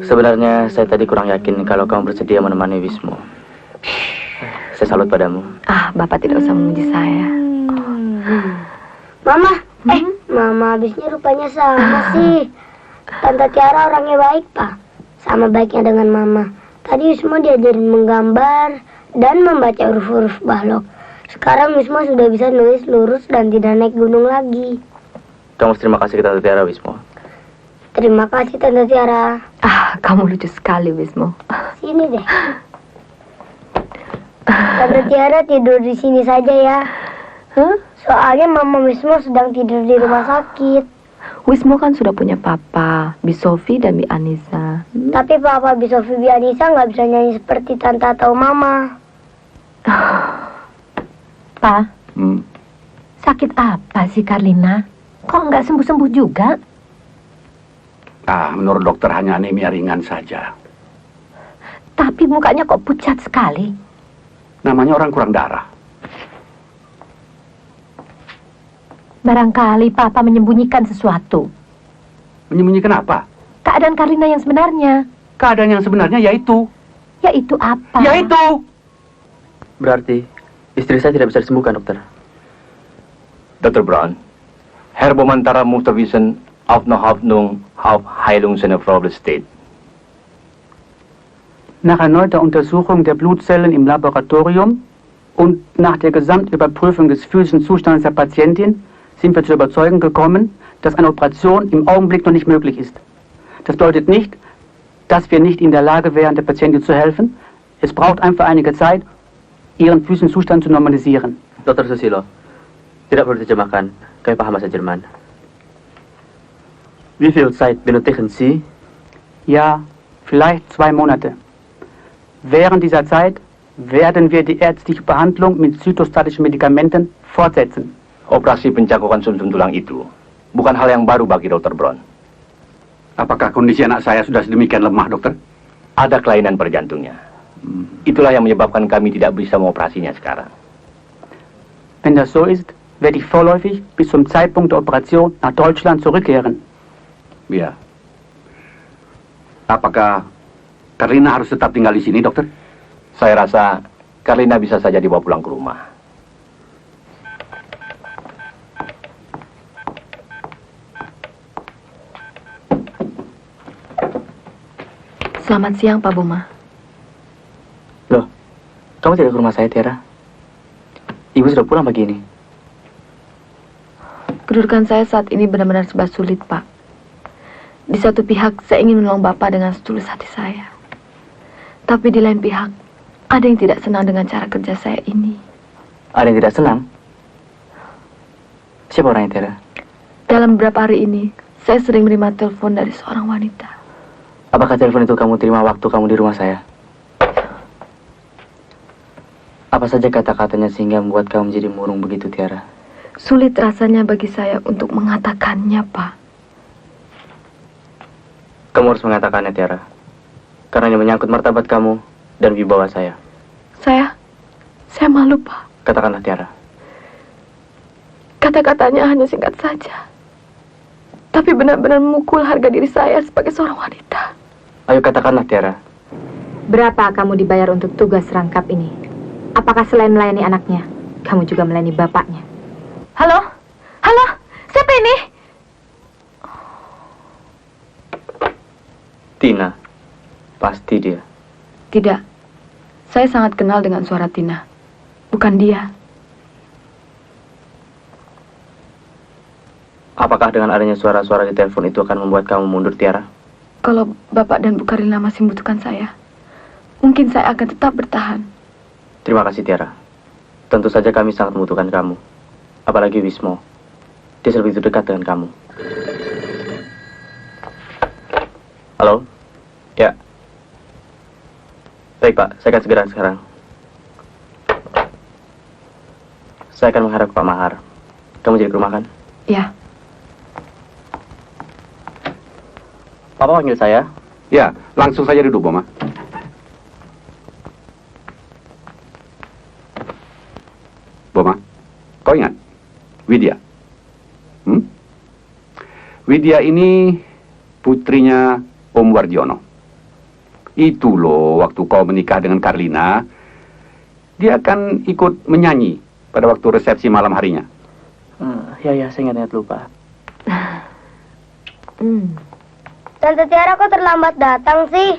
S2: Sebenarnya saya tadi kurang yakin kalau kamu bersedia menemani Wismo. Saya salut padamu.
S12: Bapak tidak usah memuji saya.
S11: Mama, Mama habisnya rupanya sama sih. Tante Tiara orangnya baik, Pak. Sama baiknya dengan Mama. Tadi Wismo diajarin menggambar dan membaca huruf-huruf balok. Sekarang Wismo sudah bisa nulis lurus dan tidak naik gunung lagi.
S2: Kamu terima kasih ke Tante Tiara, Wismo.
S11: Terima kasih, Tante Tiara.
S12: Kamu lucu sekali, Wismo.
S11: Sini deh. Tante Tiara tidur di sini saja ya. Soalnya Mama Wismo sedang tidur di rumah sakit.
S12: Wismo kan sudah punya Papa, Bi Sofi dan Bi Anissa.
S11: Tapi Papa, Bi Sofi, Bi Anissa nggak bisa nyanyi seperti Tante atau Mama.
S7: Pa, sakit apa sih Carlina? Kok nggak sembuh-sembuh juga?
S6: menurut dokter hanya anemia ringan saja.
S7: Tapi mukanya kok pucat sekali.
S6: Namanya orang kurang darah.
S7: Barangkali Papa menyembunyikan sesuatu.
S6: Menyembunyikan apa?
S7: Keadaan Karlina yang sebenarnya.
S6: Keadaan yang sebenarnya yaitu...
S7: Yaitu apa?
S6: Yaitu...
S2: Berarti istri saya tidak bisa disembuhkan, dokter.
S13: Dr. Brown, Herr Bomantara musste wissen, auf eine Hoffnung auf Heilung seiner Frau besteht.
S14: Nach erneuter Untersuchung der Blutzellen im Laboratorium und nach der Gesamtüberprüfung des physischen Zustands der Patientin sind wir zur Überzeugung gekommen, dass eine Operation im Augenblick noch nicht möglich ist. Das bedeutet nicht, dass wir nicht in der Lage wären, der Patientin zu helfen. Es braucht einfach einige Zeit, ihren physischen Zustand zu normalisieren.
S2: Dr. Susilo, tidak perlu diterjemahkan. Kami paham bahasa Jerman. Wie viel Zeit benötigen Sie?
S14: Ja, vielleicht 2 Monate. Während dieser Zeit werden wir die ärztliche Behandlung mit zytostatischen Medikamenten fortsetzen.
S13: Operasi pencakupan sumsum tulang itu bukan hal yang baru bagi Dr. Brown.
S6: Apakah kondisi anak saya sudah sedemikian lemah, dokter?
S13: Ada kelainan pada jantungnya. Itulah yang menyebabkan kami tidak bisa mengoperasinya sekarang.
S14: Wenn das so ist, werde ich vorläufig bis zum Zeitpunkt der Operation nach Deutschland zurückkehren.
S6: Ya. Apakah Karlina harus tetap tinggal di sini, dokter?
S13: Saya rasa Karlina bisa saja dibawa pulang ke rumah.
S12: Selamat siang, Pak Boma.
S2: Loh, kamu tidak ke rumah saya, Tiara? Ibu sudah pulang pagi ini.
S12: Kedudukan saya saat ini benar-benar serba sulit, Pak. Di satu pihak, saya ingin menolong Bapak dengan setulus hati saya. Tapi di lain pihak, ada yang tidak senang dengan cara kerja saya ini.
S2: Ada yang tidak senang? Siapa orangnya, Tiara?
S12: Dalam beberapa hari ini, saya sering menerima telepon dari seorang wanita.
S2: Apakah telepon itu kamu terima waktu kamu di rumah saya? Apa saja kata-katanya sehingga membuat kamu menjadi murung begitu, Tiara?
S12: Sulit rasanya bagi saya untuk mengatakannya, Pak.
S2: Kamu harus mengatakannya, Tiara. Karena ini menyangkut martabat kamu dan wibawa saya.
S12: Saya malu, Pak.
S2: Katakanlah, Tiara.
S12: Kata-katanya hanya singkat saja. Tapi benar-benar memukul harga diri saya sebagai seorang wanita.
S2: Ayo katakanlah, Tiara.
S7: Berapa kamu dibayar untuk tugas rangkap ini? Apakah selain melayani anaknya, kamu juga melayani bapaknya? Halo? Halo? Siapa ini?
S2: Tina. Pasti dia.
S12: Tidak. Saya sangat kenal dengan suara Tina. Bukan dia.
S2: Apakah dengan adanya suara-suara di telepon itu akan membuat kamu mundur, Tiara?
S12: Kalau Bapak dan Bu Karlina masih membutuhkan saya, mungkin saya akan tetap bertahan.
S2: Terima kasih, Tiara. Tentu saja kami sangat membutuhkan kamu. Apalagi Wismo. Dia lebih dekat dengan kamu. Halo? Ya. Baik, Pak. Saya akan segera sekarang. Saya akan menghadap Pak Mahar. Kamu jadi ke rumah, kan?
S12: Ya.
S2: Papa panggil saya?
S6: Ya, langsung saja duduk, Boma. Boma, kau ingat? Widya. Widya ini putrinya Om Wardiono. Itu loh, waktu kau menikah dengan Karlina, dia kan ikut menyanyi pada waktu resepsi malam harinya.
S2: Ya, saya ingat lupa.
S11: Tante Tiara kok terlambat datang sih?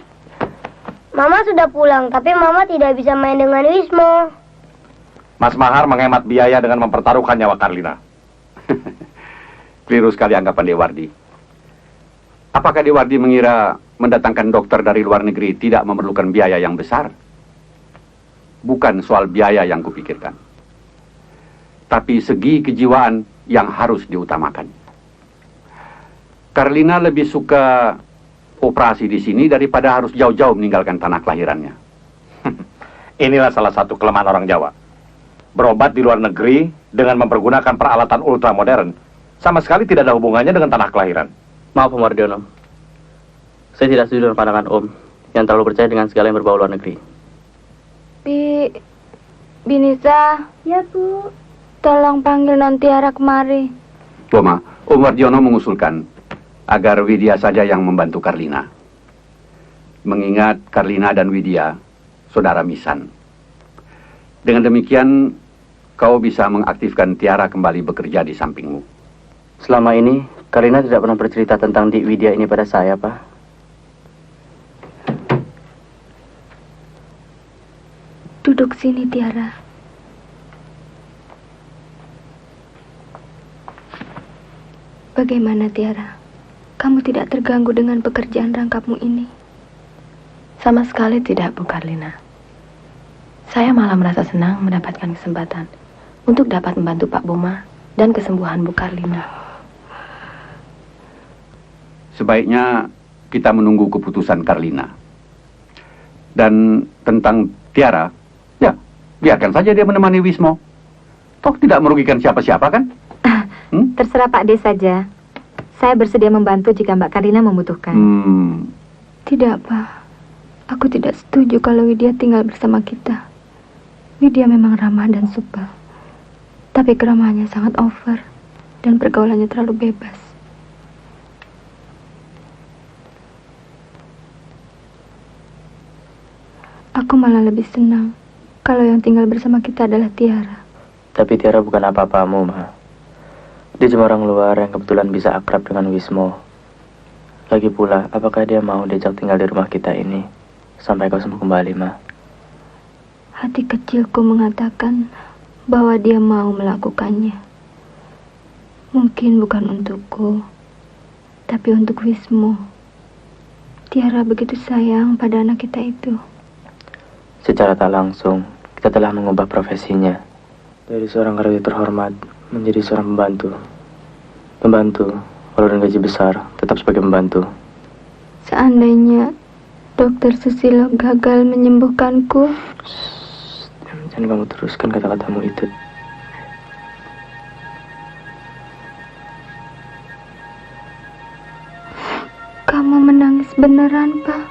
S11: Mama sudah pulang, tapi Mama tidak bisa main dengan Wismo.
S9: Mas Mahar menghemat biaya dengan mempertaruhkan nyawa Karlina.
S6: Keliru sekali anggapan Dewardi. Apakah Dewardi mengira mendatangkan dokter dari luar negeri tidak memerlukan biaya yang besar? Bukan soal biaya yang kupikirkan, tapi segi kejiwaan yang harus diutamakan. Karlina lebih suka operasi di sini daripada harus jauh-jauh meninggalkan tanah kelahirannya.
S9: Inilah salah satu kelemahan orang Jawa. Berobat di luar negeri dengan mempergunakan peralatan ultramodern sama sekali tidak ada hubungannya dengan tanah kelahiran.
S2: Maaf, Om Wardiono. Saya tidak setuju dengan pandangan Om yang terlalu percaya dengan segala yang berbau luar negeri.
S5: Binisa. Ya, Bu. Tolong panggil Non Tiara kemari.
S6: Boma, Om Warjono mengusulkan agar Widya saja yang membantu Karlina. Mengingat Karlina dan Widya saudara misan. Dengan demikian, kau bisa mengaktifkan Tiara kembali bekerja di sampingmu.
S2: Selama ini, Karlina tidak pernah bercerita tentang Dik Widya ini pada saya, Pak.
S5: Duduk sini, Tiara. Bagaimana, Tiara? Kamu tidak terganggu dengan pekerjaan rangkapmu ini?
S7: Sama sekali tidak, Bu Karlina. Saya malah merasa senang mendapatkan kesempatan untuk dapat membantu Pak Boma dan kesembuhan Bu Karlina.
S6: Sebaiknya kita menunggu keputusan Karlina. Dan tentang Tiara, ya, biarkan saja dia menemani Wismo. Toh tidak merugikan siapa-siapa kan?
S5: Terserah Pak D saja. Saya bersedia membantu jika Mbak Karlina membutuhkan. Tidak, Pak. Aku tidak setuju kalau Widya tinggal bersama kita. Widya memang ramah dan supel. Tapi keramahannya sangat over dan pergaulannya terlalu bebas. Aku malah lebih senang kalau yang tinggal bersama kita adalah Tiara.
S2: Tapi Tiara bukan apa-apamu, Ma. Dia cuma orang luar yang kebetulan bisa akrab dengan Wismo. Lagi pula, apakah dia mau diajak tinggal di rumah kita ini sampai kau sembuh kembali, Ma?
S5: Hati kecilku mengatakan bahwa dia mau melakukannya. Mungkin bukan untukku, tapi untuk Wismo. Tiara begitu sayang pada anak kita itu.
S2: Secara tak langsung, kita telah mengubah profesinya dari seorang karyawan terhormat menjadi seorang pembantu. Pembantu, walau dengan gaji besar, tetap sebagai pembantu.
S5: Seandainya Dokter Susilo gagal menyembuhkanku.
S2: Jangan kamu teruskan kata-katamu itu.
S5: Kamu menangis beneran, Pak?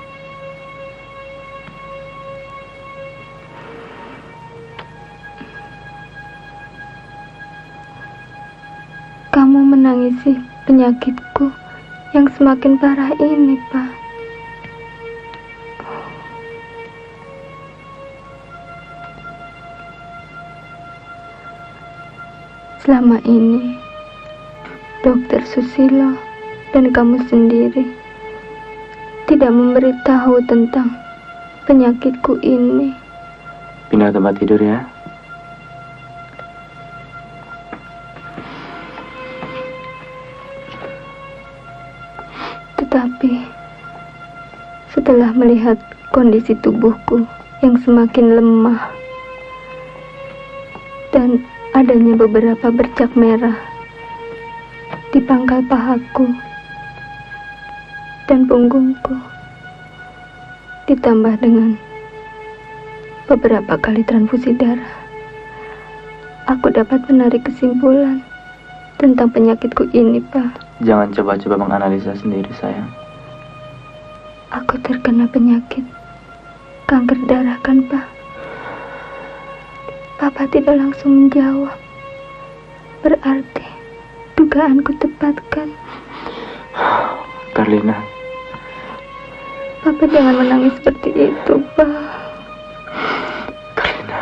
S5: Kamu menangisi penyakitku yang semakin parah ini, Pak. Selama ini, Dokter Susilo dan kamu sendiri tidak memberitahu tentang penyakitku ini.
S2: Pindah tempat tidur ya.
S5: Tetapi setelah melihat kondisi tubuhku yang semakin lemah dan adanya beberapa bercak merah di pangkal pahaku dan punggungku, ditambah dengan beberapa kali transfusi darah, aku dapat menarik kesimpulan tentang penyakitku ini, Pak.
S2: Jangan coba-coba menganalisa sendiri, sayang.
S5: Aku terkena penyakit kanker darah, kan, Pak? Papa tidak langsung menjawab. Berarti dugaanku tepat, kan?
S2: Karlina.
S5: Papa jangan menangis seperti itu, Pak.
S2: Karlina.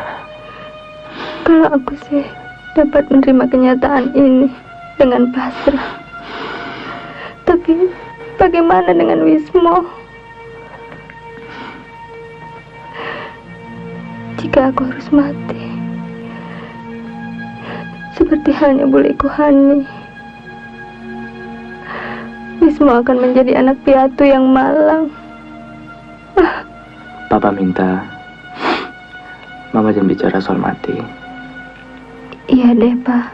S5: Kalau aku sih dapat menerima kenyataan ini dengan pasrah. Tapi bagaimana dengan Wismo? Jika aku harus mati, seperti halnya buleku Hani, Wismo akan menjadi anak piatu yang malang.
S2: Papa minta Mama jangan bicara soal mati.
S5: Iya deh, Pak.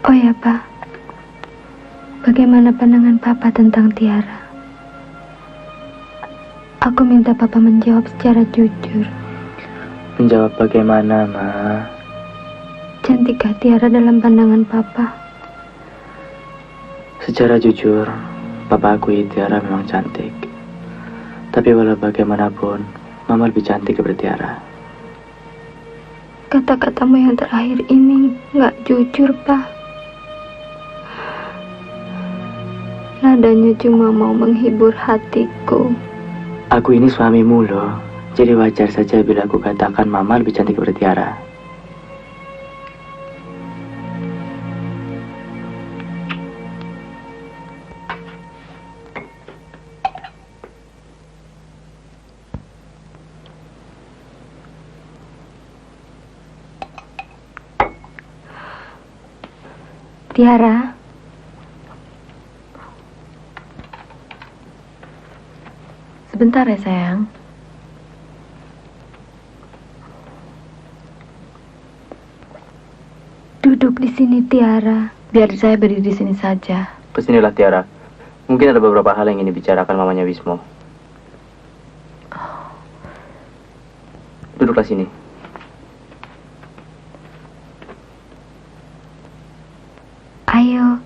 S5: Oh ya, Pak. Bagaimana pandangan Papa tentang Tiara? Aku minta Papa menjawab secara jujur.
S2: Menjawab bagaimana, Ma?
S5: Cantikkah Tiara dalam pandangan Papa?
S2: Secara jujur, papa akui Tiara memang cantik. Tapi walau bagaimanapun, Mama lebih cantik daripada Tiara.
S5: Kata-katamu yang terakhir ini nggak jujur, Pak. Nadanya cuma mau menghibur hatiku.
S2: Aku ini suamimu loh. Jadi wajar saja bila aku katakan Mama lebih cantik daripada Tiara.
S5: Tiara,
S12: sebentar ya sayang.
S5: Duduk di sini, Tiara.
S12: Biar saya berdiri di sini saja.
S2: Kesinilah Tiara. Mungkin ada beberapa hal yang ingin dibicarakan mamanya Wismo. Duduklah sini.
S5: Ayo,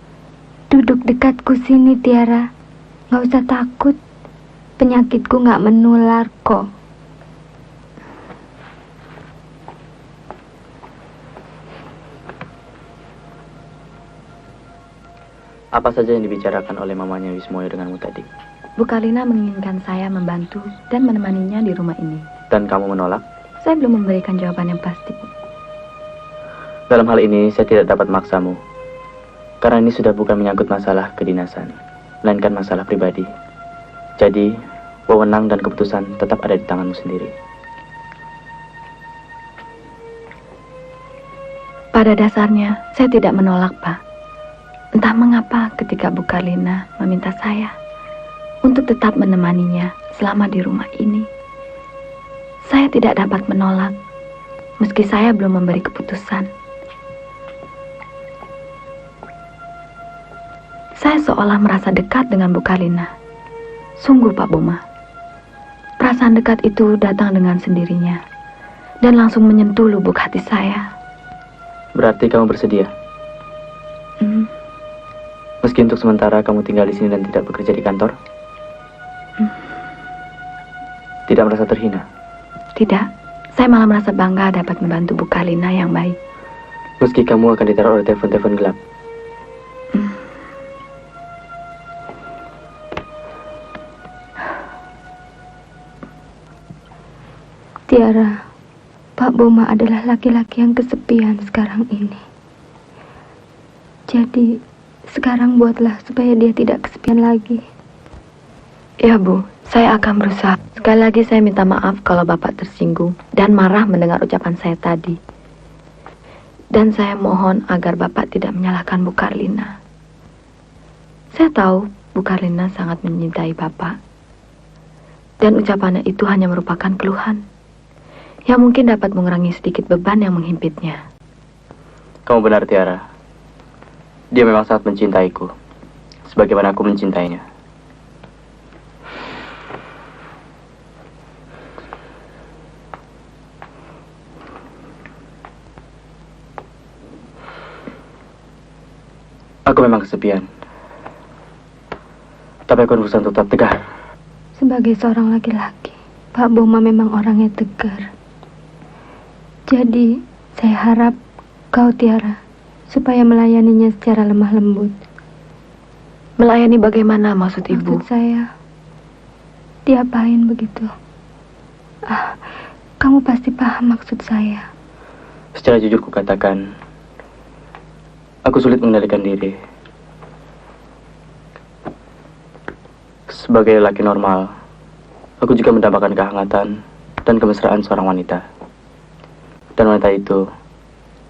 S5: duduk dekatku sini, Tiara. Nggak usah takut. Penyakitku nggak menular kok.
S2: Apa saja yang dibicarakan oleh mamanya Wismoyo denganmu tadi?
S12: Bu Karlina menginginkan saya membantu dan menemaninya di rumah ini.
S2: Dan kamu menolak?
S12: Saya belum memberikan jawaban yang pasti, Bu.
S2: Dalam hal ini, saya tidak dapat maksamu. Karena ini sudah bukan menyangkut masalah kedinasan, melainkan masalah pribadi. Jadi, wewenang dan keputusan tetap ada di tanganmu sendiri.
S12: Pada dasarnya, saya tidak menolak, Pak. Entah mengapa ketika Bu Karlina meminta saya untuk tetap menemaninya selama di rumah ini, saya tidak dapat menolak, meski saya belum memberi keputusan. Saya seolah merasa dekat dengan Bu Karlina. Sungguh, Pak Boma. Perasaan dekat itu datang dengan sendirinya dan langsung menyentuh lubuk hati saya.
S2: Berarti kamu bersedia? Meski untuk sementara kamu tinggal di sini dan tidak bekerja di kantor? Tidak merasa terhina?
S12: Tidak, saya malah merasa bangga dapat membantu Bu Karlina yang baik.
S2: Meski kamu akan diteror oleh telepon-telepon gelap?
S5: Tiara, Pak Boma adalah laki-laki yang kesepian sekarang ini. Jadi, sekarang buatlah supaya dia tidak kesepian lagi.
S12: Ya, Bu, saya akan berusaha. Sekali lagi saya minta maaf kalau Bapak tersinggung dan marah mendengar ucapan saya tadi. Dan saya mohon agar Bapak tidak menyalahkan Bu Karlina. Saya tahu Bu Karlina sangat mencintai Bapak. Dan ucapannya itu hanya merupakan keluhan yang mungkin dapat mengurangi sedikit beban yang menghimpitnya.
S2: Kamu benar, Tiara. Dia memang sangat mencintaiku, sebagaimana aku mencintainya. Aku memang kesepian, tapi aku berusaha untuk tetap tegar.
S5: Sebagai seorang laki-laki, Pak Boma memang orangnya tegar. Jadi, saya harap kau, Tiara, supaya melayaninya secara lemah lembut.
S12: Melayani bagaimana maksud Ibu?
S5: Maksud saya, diapain begitu? Kamu pasti paham maksud saya.
S2: Secara jujur kukatakan, aku sulit mengendalikan diri. Sebagai laki normal, aku juga mendambakan kehangatan dan kemesraan seorang wanita. Dan wanita itu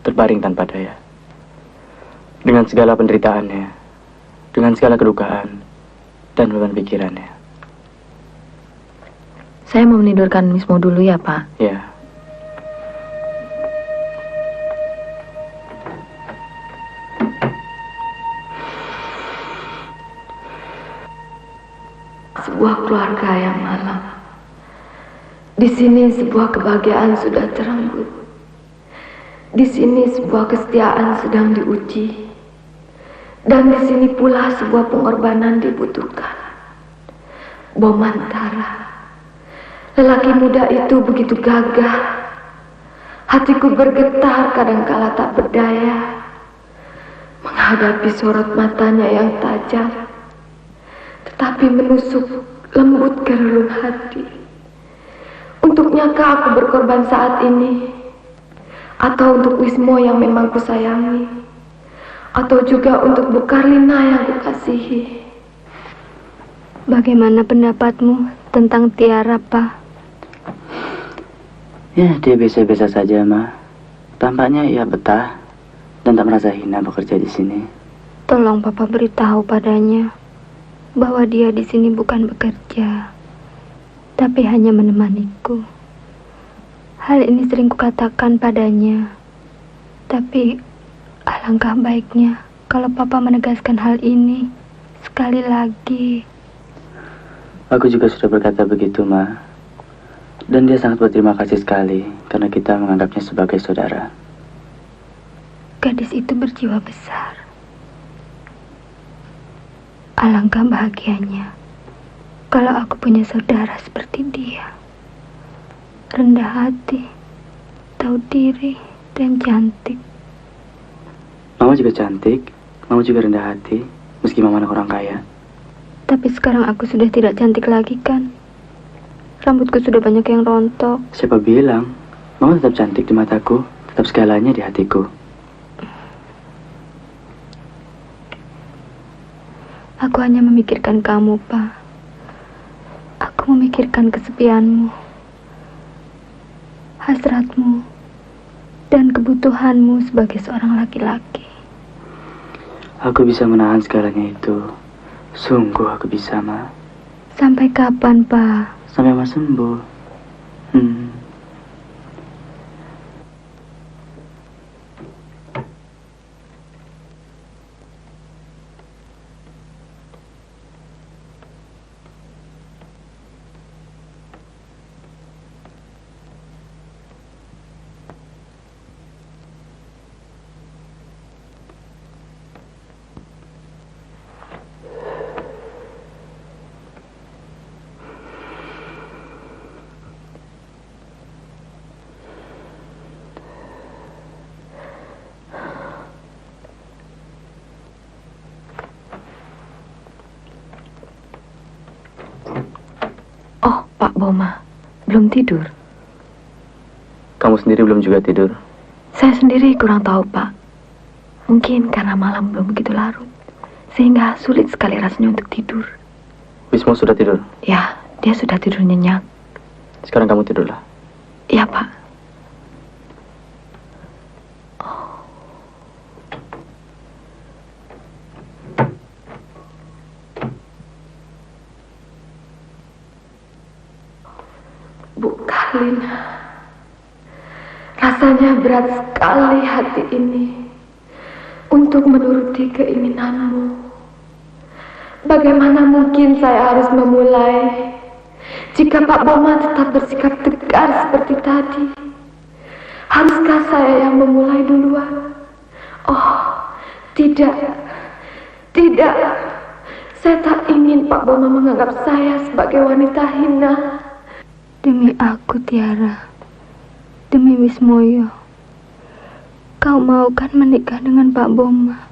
S2: terbaring tanpa daya. Dengan segala penderitaannya, dengan segala kedukaan, dan beban pikirannya.
S12: Saya mau menidurkan Wismo dulu ya, Pak?
S2: Ya.
S12: Sebuah keluarga yang malang. Di sini sebuah kebahagiaan sudah terenggut. Di sini sebuah kesetiaan sedang diuji. Dan di sini pula sebuah pengorbanan dibutuhkan. Bomantara, lelaki muda itu begitu gagah. Hatiku bergetar kadangkala tak berdaya menghadapi sorot matanya yang tajam, tetapi menusuk lembut ke relung hati. Untuknyakah aku berkorban saat ini? Atau untuk Wismo yang memang kusayangi? Atau juga untuk Bu Karlina yang kukasihi?
S5: Bagaimana pendapatmu tentang Tiara, Pak?
S2: Ya, dia biasa-biasa saja, Ma. Tampaknya ia betah dan tak merasa hina bekerja di sini.
S5: Tolong Papa beritahu padanya bahwa dia di sini bukan bekerja, tapi hanya menemaniku. Hal ini sering kukatakan padanya, tapi alangkah baiknya kalau Papa menegaskan hal ini sekali lagi.
S2: Aku juga sudah berkata begitu, Ma. Dan dia sangat berterima kasih sekali karena kita menganggapnya sebagai saudara.
S5: Gadis itu berjiwa besar. Alangkah bahagianya kalau aku punya saudara seperti dia. Rendah hati, tahu diri, dan cantik.
S2: Mama juga cantik, Mama juga rendah hati, meski Mama anak orang kaya.
S5: Tapi sekarang aku sudah tidak cantik lagi kan? Rambutku sudah banyak yang rontok.
S2: Siapa bilang? Mama tetap cantik di mataku, tetap segalanya di hatiku.
S5: Aku hanya memikirkan kamu, Pak. Aku memikirkan kesepianmu, hasratmu, dan kebutuhanmu sebagai seorang laki-laki.
S2: Aku bisa menahan segalanya itu. Sungguh aku bisa, Ma.
S5: Sampai kapan, Pak?
S2: Sampai Mama sembuh.
S12: Pak Boma, belum tidur?
S13: Kamu sendiri belum juga tidur?
S12: Saya sendiri kurang tahu, Pak. Mungkin karena malam belum begitu larut, sehingga sulit sekali rasanya untuk tidur.
S13: Wismo sudah tidur?
S12: Ya, dia sudah tidur nyenyak.
S13: Sekarang kamu tidurlah.
S12: Iya, Pak. Bu Karlina, rasanya berat sekali hati ini untuk menuruti keinginanmu. Bagaimana mungkin saya harus memulai jika Pak Boma tetap bersikap tegar seperti tadi? Haruskah saya yang memulai duluan? Oh, tidak. Tidak. Saya tak ingin Pak Boma menganggap saya sebagai wanita hina.
S5: Demi aku, Tiara, demi Wismoyo, kau mau kan menikah dengan Pak Boma?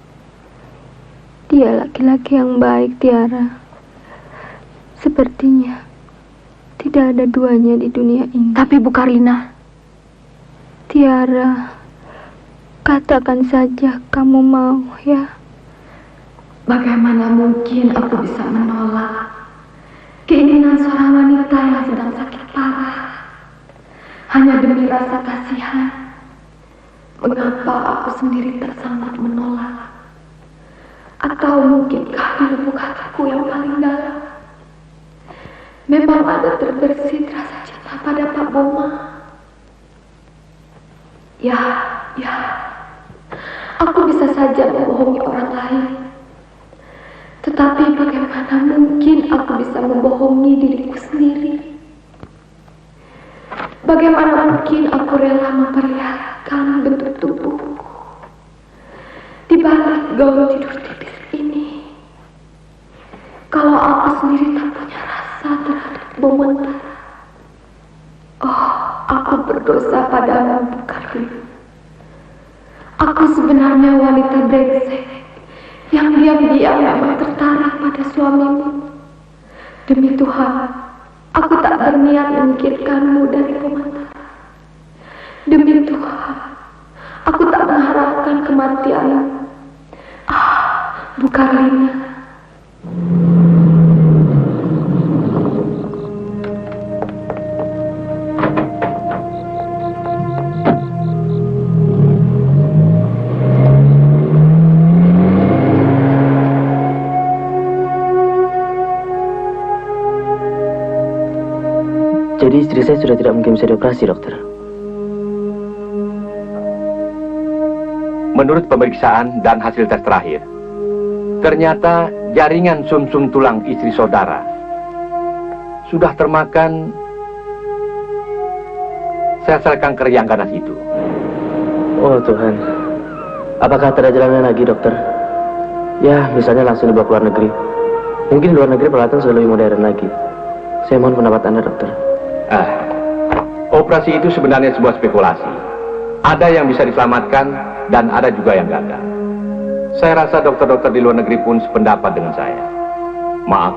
S5: Dia laki-laki yang baik, Tiara. Sepertinya tidak ada duanya di dunia ini.
S12: Tapi Bu Karlina,
S5: Tiara, katakan saja kamu mau, ya.
S12: bagaimana mungkin aku bisa menolak keinginan seorang wanita yang sedang sakit parah hanya demi rasa kasihan? Mengapa aku sendiri tak sanggup menolak? Atau mungkinkah di lubuk hatiku yang paling dalam memang ada terbersit rasa cinta pada Pak Boma? Ya, aku bisa saja membohongi orang lain. Tetapi bagaimana mungkin aku bisa membohongi diriku sendiri? Bagaimana mungkin aku rela memperlihatkan bentuk tubuhku di balik gaun tidur tipis sendiri tak punya rasa terhadap Bomantara. Oh, aku berdosa padamu, Karlina. Aku sebenarnya wanita brengsek yang diam-diam memang tertarik pada suamimu. Demi Tuhan, aku tak berniat menyingkirkanmu dari Bomantara. Demi Tuhan, aku tak mengharapkan kematianmu. Bu Karlina.
S2: Jadi istri saya sudah tidak mungkin bisa dioperasi, dokter.
S13: Menurut pemeriksaan dan hasil tes terakhir, ternyata jaringan sumsum tulang istri saudara sudah termakan sel-sel kanker yang ganas itu.
S2: Oh Tuhan, apakah tak ada jalannya lagi, dokter? Ya, misalnya langsung dibawa ke luar negeri. Mungkin di luar negeri peralatan sudah lebih modern lagi. Saya mohon pendapat Anda, dokter.
S13: Operasi itu sebenarnya sebuah spekulasi. Ada yang bisa diselamatkan dan ada juga yang gagal. Saya rasa dokter-dokter di luar negeri pun sependapat dengan saya. Maaf,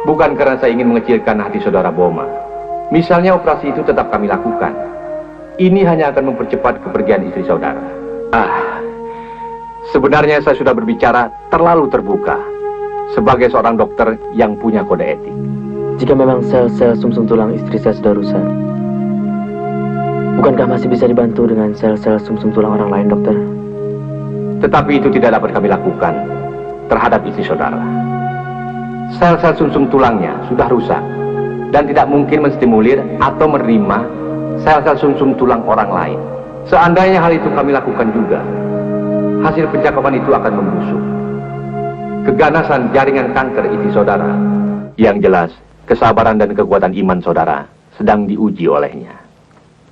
S13: bukan karena saya ingin mengecilkan hati saudara Boma. Misalnya operasi itu tetap kami lakukan. Ini hanya akan mempercepat kepergian istri saudara. Sebenarnya saya sudah berbicara terlalu terbuka sebagai seorang dokter yang punya kode etik.
S2: Jika memang sel-sel sumsum tulang istri saya sudah rusak, bukankah masih bisa dibantu dengan sel-sel sumsum tulang orang lain, dokter?
S13: Tetapi itu tidak dapat kami lakukan terhadap istri saudara. Sel-sel sumsum tulangnya sudah rusak dan tidak mungkin menstimulir atau menerima sel-sel sumsum tulang orang lain. Seandainya hal itu kami lakukan juga, hasil pencakapan itu akan membusuk. Keganasan jaringan kanker istri saudara, yang jelas kesabaran dan kekuatan iman saudara sedang diuji olehnya.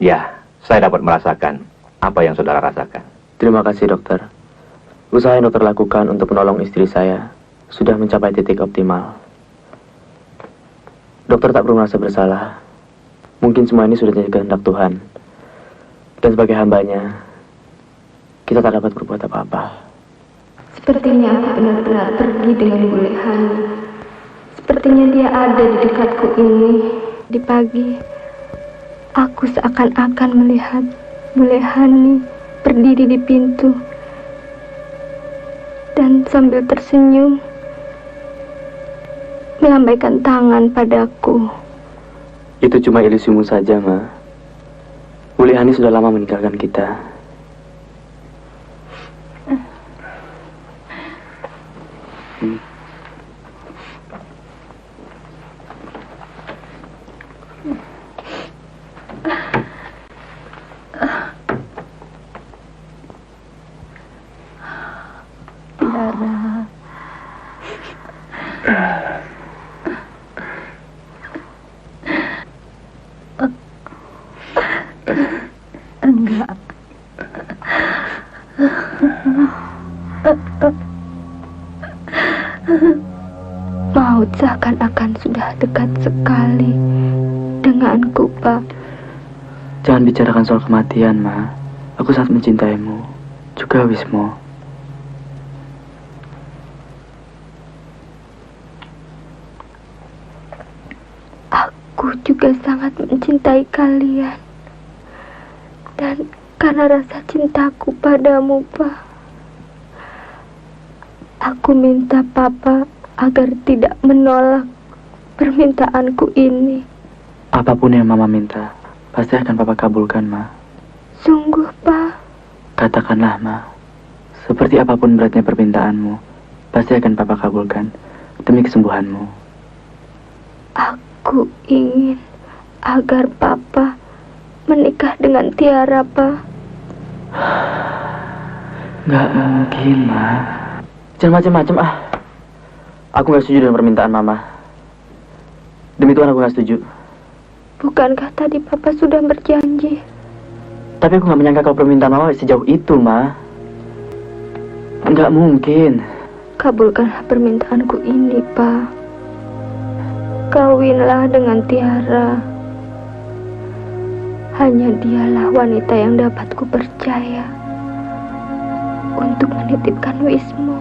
S13: Ya, saya dapat merasakan apa yang saudara rasakan.
S2: Terima kasih, dokter. Usaha yang dokter lakukan untuk menolong istri saya sudah mencapai titik optimal. Dokter tak perlu merasa bersalah. Mungkin semua ini sudah jadi kehendak Tuhan. Dan sebagai hambanya, kita tak dapat berbuat apa-apa.
S12: Sepertinya aku benar-benar pergi dengan Bule Hani. Sepertinya dia ada di dekatku ini. Di pagi, aku seakan-akan melihat Bule Hani berdiri di pintu dan sambil tersenyum melambaikan tangan padaku.
S2: Itu cuma ilusimu saja, Ma. Bule Hani sudah lama meninggalkan kita.
S7: Tiara. Enggak.
S12: Maut seakan-akan sudah dekat sekali denganku, Pak.
S2: Jangan bicarakan soal kematian, Ma. Aku sangat mencintaimu. Juga Wismo.
S12: Aku juga sangat mencintai kalian. Dan karena rasa cintaku padamu, Pak, aku minta Papa agar tidak menolak permintaanku ini.
S2: Apapun yang Mama minta, pasti akan Papa kabulkan, Ma.
S12: Sungguh, Pak?
S2: Katakanlah, Ma. Seperti apapun beratnya permintaanmu, pasti akan Papa kabulkan demi kesembuhanmu.
S12: Aku ingin agar Papa menikah dengan Tiara, Pak.
S2: Nggak mungkin, Ma. Jangan macam-macam, ah. Aku nggak setuju dengan permintaan Mama. Demi Tuhan aku nggak setuju.
S12: Bukankah tadi Papa sudah berjanji?
S2: Tapi aku nggak menyangka kalau permintaan Mama sejauh itu, Ma. Nggak mungkin.
S12: Kabulkanlah permintaanku ini, Pak.
S5: kawinlah dengan Tiara. Hanya dialah wanita yang dapat kupercaya untuk menitipkan Wismu.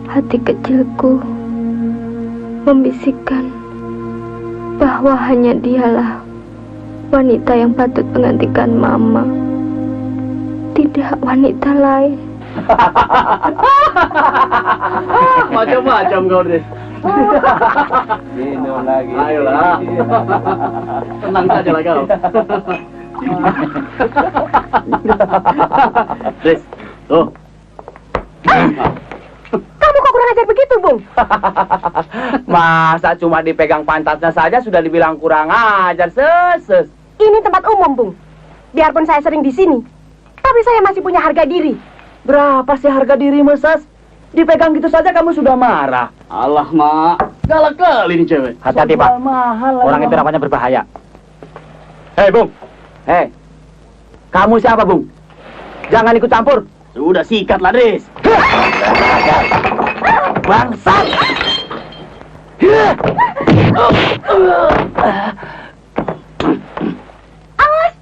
S5: Hati kecilku membisikkan bahwa hanya dialah wanita yang patut menggantikan Mama, tidak wanita lain.
S2: Macam-macam kau, Des. Minum lagi. Ayolah. Tenang saja lah kau. Des, tuh.
S4: Kamu kok kurang ajar begitu, Bung?
S2: Masa cuma dipegang pantatnya saja sudah dibilang kurang ajar, Ses.
S4: Ini tempat umum, Bung. Biarpun saya sering di sini, tapi saya masih punya harga diri.
S2: Berapa sih harga dirimu, Ses? Dipegang gitu saja kamu sudah marah. Allah, Mak. Galak kali ini cewek.
S1: Hati-hati, Pak. Orang itu namanya berbahaya.
S2: Hei, Bung. Hei. Kamu siapa, Bung? Jangan ikut campur. Sudah sikatlah, Des. Bangsat.
S4: Awas!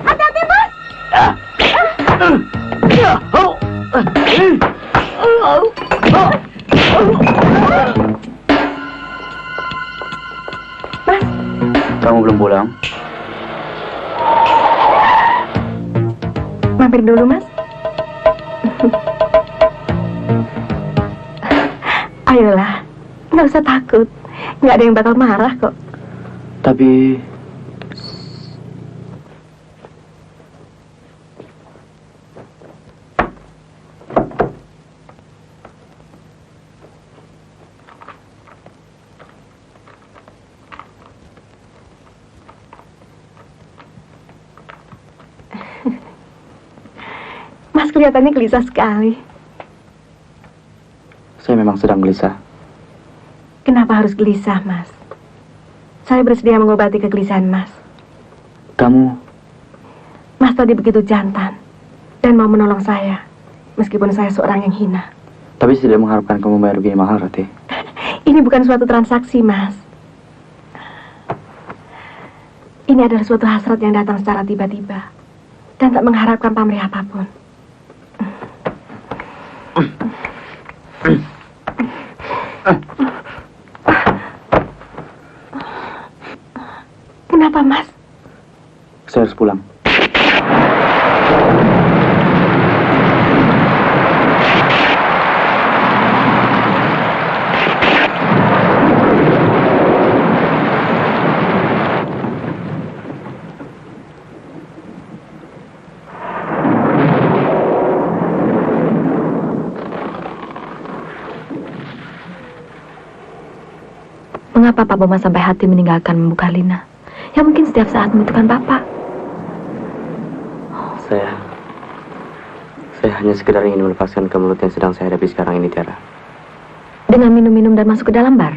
S4: Hati-hati, Mas!
S2: Mas, kamu belum pulang?
S4: Mampir dulu, Mas. Ayolah, nggak usah takut. Nggak ada yang bakal marah kok.
S2: Tapi...
S4: Mas kelihatannya gelisah sekali.
S2: Saya memang sedang gelisah.
S4: Kenapa harus gelisah, Mas? Saya bersedia mengobati kegelisahan Mas.
S2: Kamu...
S4: Mas tadi begitu jantan dan mau menolong saya, meskipun saya seorang yang hina.
S2: Tapi saya tidak mengharapkan kamu bayar lebih mahal, Rati.
S4: Ini bukan suatu transaksi, Mas. Ini adalah suatu hasrat yang datang secara tiba-tiba dan tak mengharapkan pamrih apapun. Kenapa, Mas?
S2: Saya harus pulang.
S12: Mengapa Pak Boma sampai hati meninggalkan Ibu Karlina? Yang mungkin setiap saat membutuhkan Bapak.
S2: Saya hanya sekedar ingin melepaskan kemelut yang sedang saya hadapi sekarang ini, Tiara.
S12: Dengan minum-minum dan masuk ke dalam bar?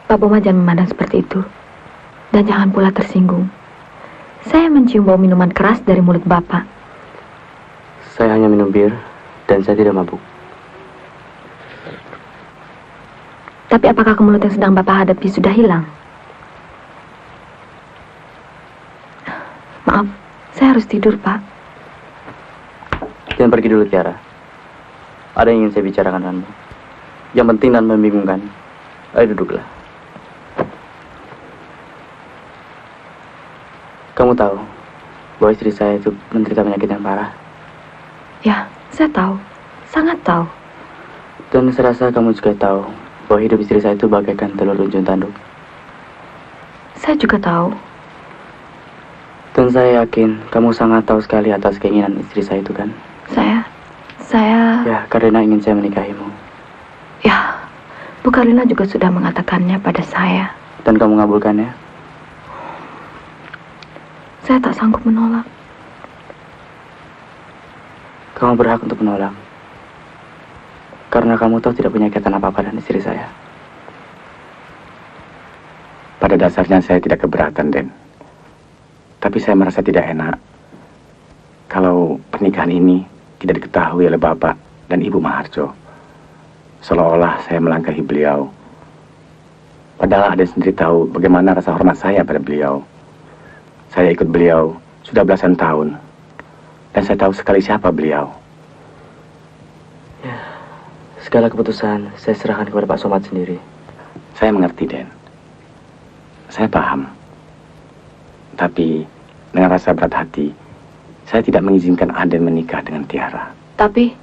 S12: Pak Boma jangan memandang seperti itu. Dan jangan pula tersinggung. Saya mencium bau minuman keras dari mulut Bapak.
S2: Saya hanya minum bir dan saya tidak mabuk.
S12: Tapi apakah kemelut yang sedang Bapak hadapi sudah hilang? Maaf, saya harus tidur, Pak.
S2: Jangan pergi dulu, Tiara. Ada yang ingin saya bicarakan denganmu. Yang penting dan membingungkan. Ayo duduklah. Kamu tahu bahwa istri saya itu menderita penyakit yang parah.
S12: Ya, saya tahu. Sangat tahu.
S2: Dan saya rasa kamu juga tahu bahwa hidup istri saya itu bagaikan telur runjun tanduk.
S12: Saya juga tahu.
S2: Dan saya yakin kamu sangat tahu sekali atas keinginan istri saya itu, kan?
S12: Saya...
S2: Ya, karena ingin saya menikahimu.
S12: Bu Karlina juga sudah mengatakannya pada saya.
S2: Dan kamu mengabulkannya?
S12: Saya tak sanggup menolak.
S2: Kamu berhak untuk menolak. Karena kamu tahu tidak punya ikatan apa-apa dengan istri saya.
S10: Pada dasarnya saya tidak keberatan, Den. Tapi saya merasa tidak enak kalau pernikahan ini tidak diketahui oleh Bapak dan Ibu Maharjo. Seolah-olah saya melangkahi beliau. Padahal Aden sendiri tahu bagaimana rasa hormat saya pada beliau. Saya ikut beliau sudah belasan tahun. Dan saya tahu sekali siapa beliau.
S2: Ya, segala keputusan saya serahkan kepada Pak Somad sendiri.
S10: Saya mengerti, Den. Saya paham. Tapi dengan rasa berat hati, saya tidak mengizinkan Aden menikah dengan Tiara.
S7: Tapi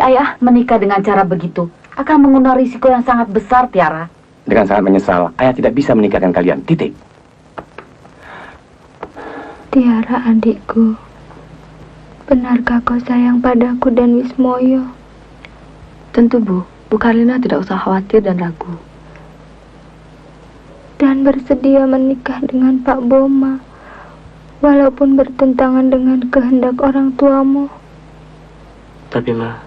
S7: ayah menikah dengan cara begitu akan mengundang risiko yang sangat besar, Tiara.
S10: Dengan sangat menyesal, ayah tidak bisa menikahkan kalian. Titik.
S11: Tiara adikku, benarkah kau sayang padaku dan Wismoyo?
S12: Tentu Bu Karlina tidak usah khawatir dan ragu.
S11: Dan bersedia menikah dengan Pak Boma, walaupun bertentangan dengan kehendak orang tuamu.
S2: Tapi Ma,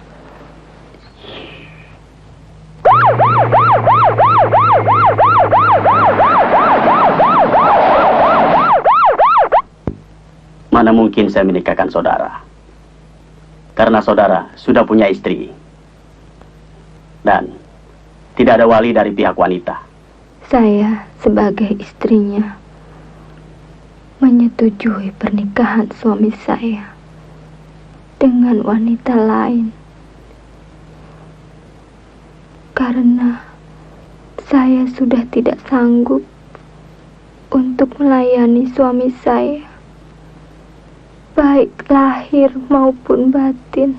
S15: mana mungkin saya menikahkan saudara? Karena saudara sudah punya istri. Dan tidak ada wali dari pihak wanita.
S11: Saya sebagai istrinya menyetujui pernikahan suami saya dengan wanita lain. Karena saya sudah tidak sanggup untuk melayani suami saya, baik lahir maupun batin.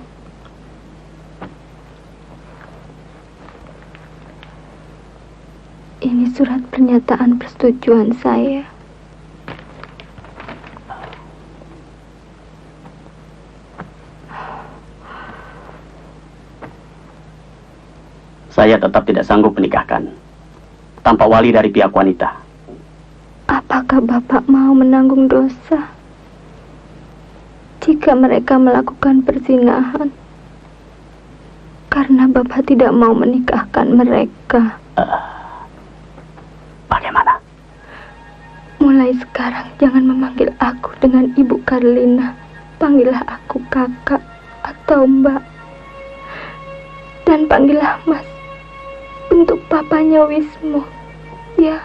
S11: Ini surat pernyataan persetujuan saya.
S15: Saya tetap tidak sanggup menikahkan tanpa wali dari pihak wanita.
S11: Apakah Bapak mau menanggung dosa jika mereka melakukan perzinahan? Karena Bapak tidak mau menikahkan mereka.
S15: Bagaimana?
S11: Mulai sekarang jangan memanggil aku dengan Ibu Karlina. Panggillah aku kakak atau mbak. Dan panggillah Mas untuk papanya Wismo. Ya.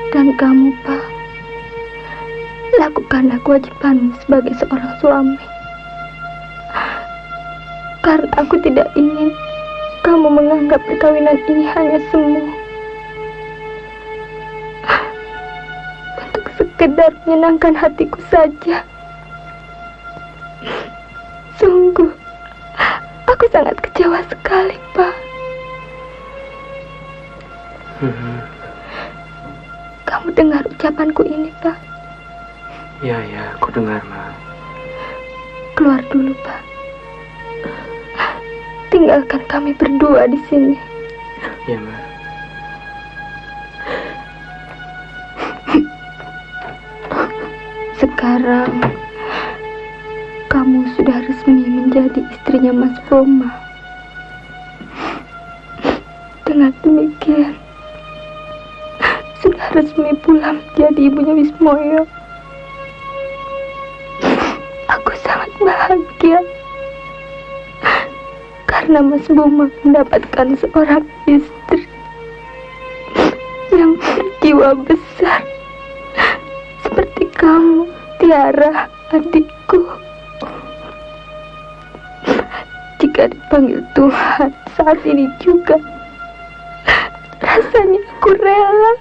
S11: Dan kamu, Pak, lakukanlah kewajibanmu sebagai seorang suami. Karena aku tidak ingin kamu menganggap perkawinan ini hanya semu untuk sekedar menyenangkan hatiku saja. Sungguh, aku sangat kecewa sekali, Pak. Kamu dengar ucapanku ini, Pak?
S2: ya, aku dengar, Ma.
S11: Keluar dulu, Pak. Tinggalkan kami berdua di sini.
S2: Ya, Ma.
S11: Sekarang kamu sudah resmi menjadi istrinya Mas Boma. Dengan demikian, sudah resmi pula menjadi ibunya Wismoyo. Aku sangat bahagia karena Mas Boma mendapatkan seorang istri yang berjiwa besar seperti kamu, Tiara, adikku. Jika dipanggil Tuhan saat ini juga, rasanya aku rela.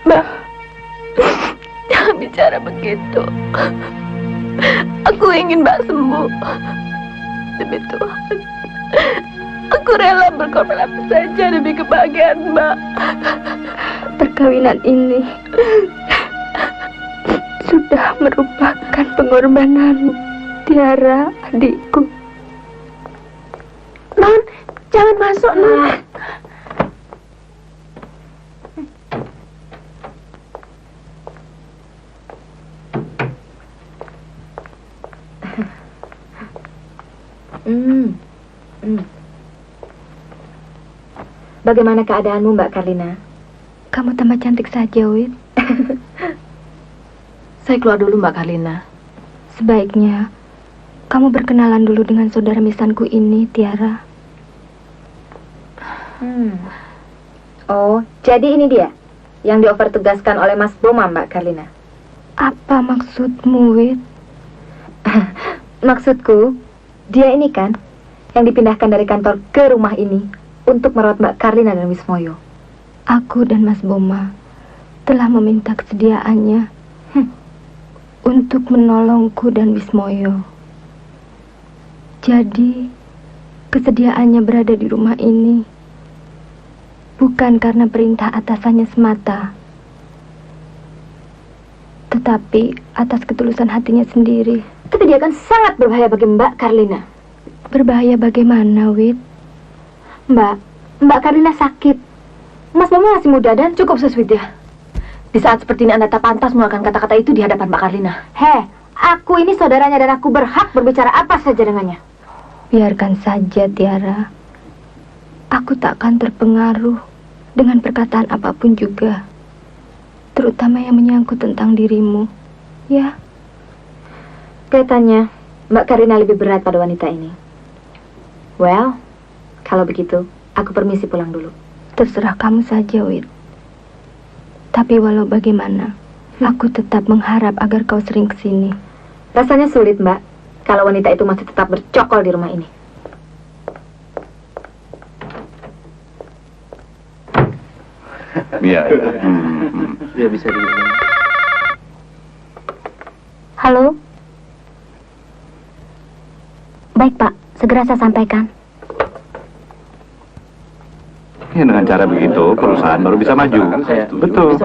S11: Mbak, jangan bicara begitu. Aku ingin Mbak sembuh. Demi Tuhan, aku rela berkorban apa saja demi kebahagiaan Mbak. Perkawinan ini
S5: sudah merupakan pengorbananmu, Tiara, adikku.
S4: Non, jangan masuk, Non.
S5: Bagaimana keadaanmu, Mbak Karlina? Kamu tambah cantik saja, Wit.
S12: Saya keluar dulu, Mbak Karlina.
S5: Sebaiknya kamu berkenalan dulu dengan saudara misanku ini, Tiara.
S16: Oh, jadi ini dia yang dioper tugaskan oleh Mas Boma, Mbak Karlina.
S5: Apa maksudmu, Wit?
S16: Maksudku, dia ini kan yang dipindahkan dari kantor ke rumah ini untuk merawat Mbak Karlina dan Wismoyo.
S5: Aku dan Mas Boma telah meminta kesediaannya untuk menolongku dan Wismoyo. Jadi, kesediaannya berada di rumah ini bukan karena perintah atasannya semata, tetapi atas ketulusan hatinya sendiri.
S16: Tapi dia kan sangat berbahaya bagi Mbak Karlina.
S5: Berbahaya bagaimana, Wit?
S16: Mbak Karlina sakit. Mas Boma masih muda dan
S12: Cukup, Suswitya. Di saat seperti ini Anda tak pantas mengeluarkan kata-kata itu di hadapan Mbak Karlina.
S16: Aku ini saudaranya dan aku berhak berbicara apa saja dengannya.
S5: Biarkan saja, Tiara. Aku tak akan terpengaruh dengan perkataan apapun juga, terutama yang menyangkut tentang dirimu. Ya.
S16: Kelihatannya Mbak Karlina lebih berat pada wanita ini. Well, kalau begitu, aku permisi pulang dulu.
S5: Terserah kamu saja, Wit. Tapi walau bagaimana, aku tetap mengharap agar kau sering kesini.
S16: Rasanya sulit, Mbak, kalau wanita itu masih tetap bercokol di rumah ini.
S6: Iya.
S2: Ya bisa dibilang.
S11: Halo? Baik, Pak. Segera saya sampaikan.
S6: Ya, dengan cara begitu, perusahaan baru bisa maju. Betul.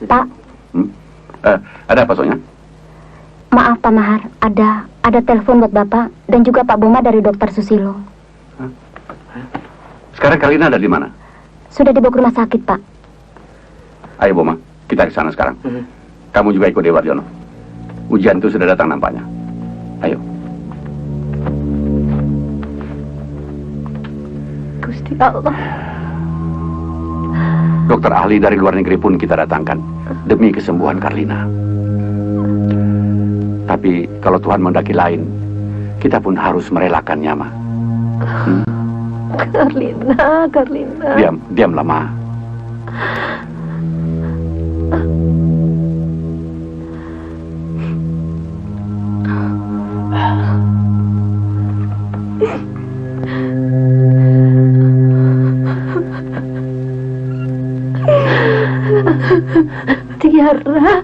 S11: Pak,
S6: Ada apa soalnya?
S11: maaf Pak Mahar. Ada telepon buat Bapak dan juga Pak Boma dari Dokter Susilo.
S6: Sekarang Karlina ada di mana?
S11: Sudah dibawa ke rumah sakit, Pak.
S6: Ayo, Boma, kita ke sana sekarang. Kamu juga ikut Dewa Waryono. Ujian itu sudah datang nampaknya. Ayo.
S12: Gusti Allah.
S6: Dokter ahli dari luar negeri pun kita datangkan demi kesembuhan Karlina. Tapi kalau Tuhan mendaki lain, kita pun harus merelakannya, Ma.
S12: Karlina.
S6: Diamlah, Ma.
S12: Tiara.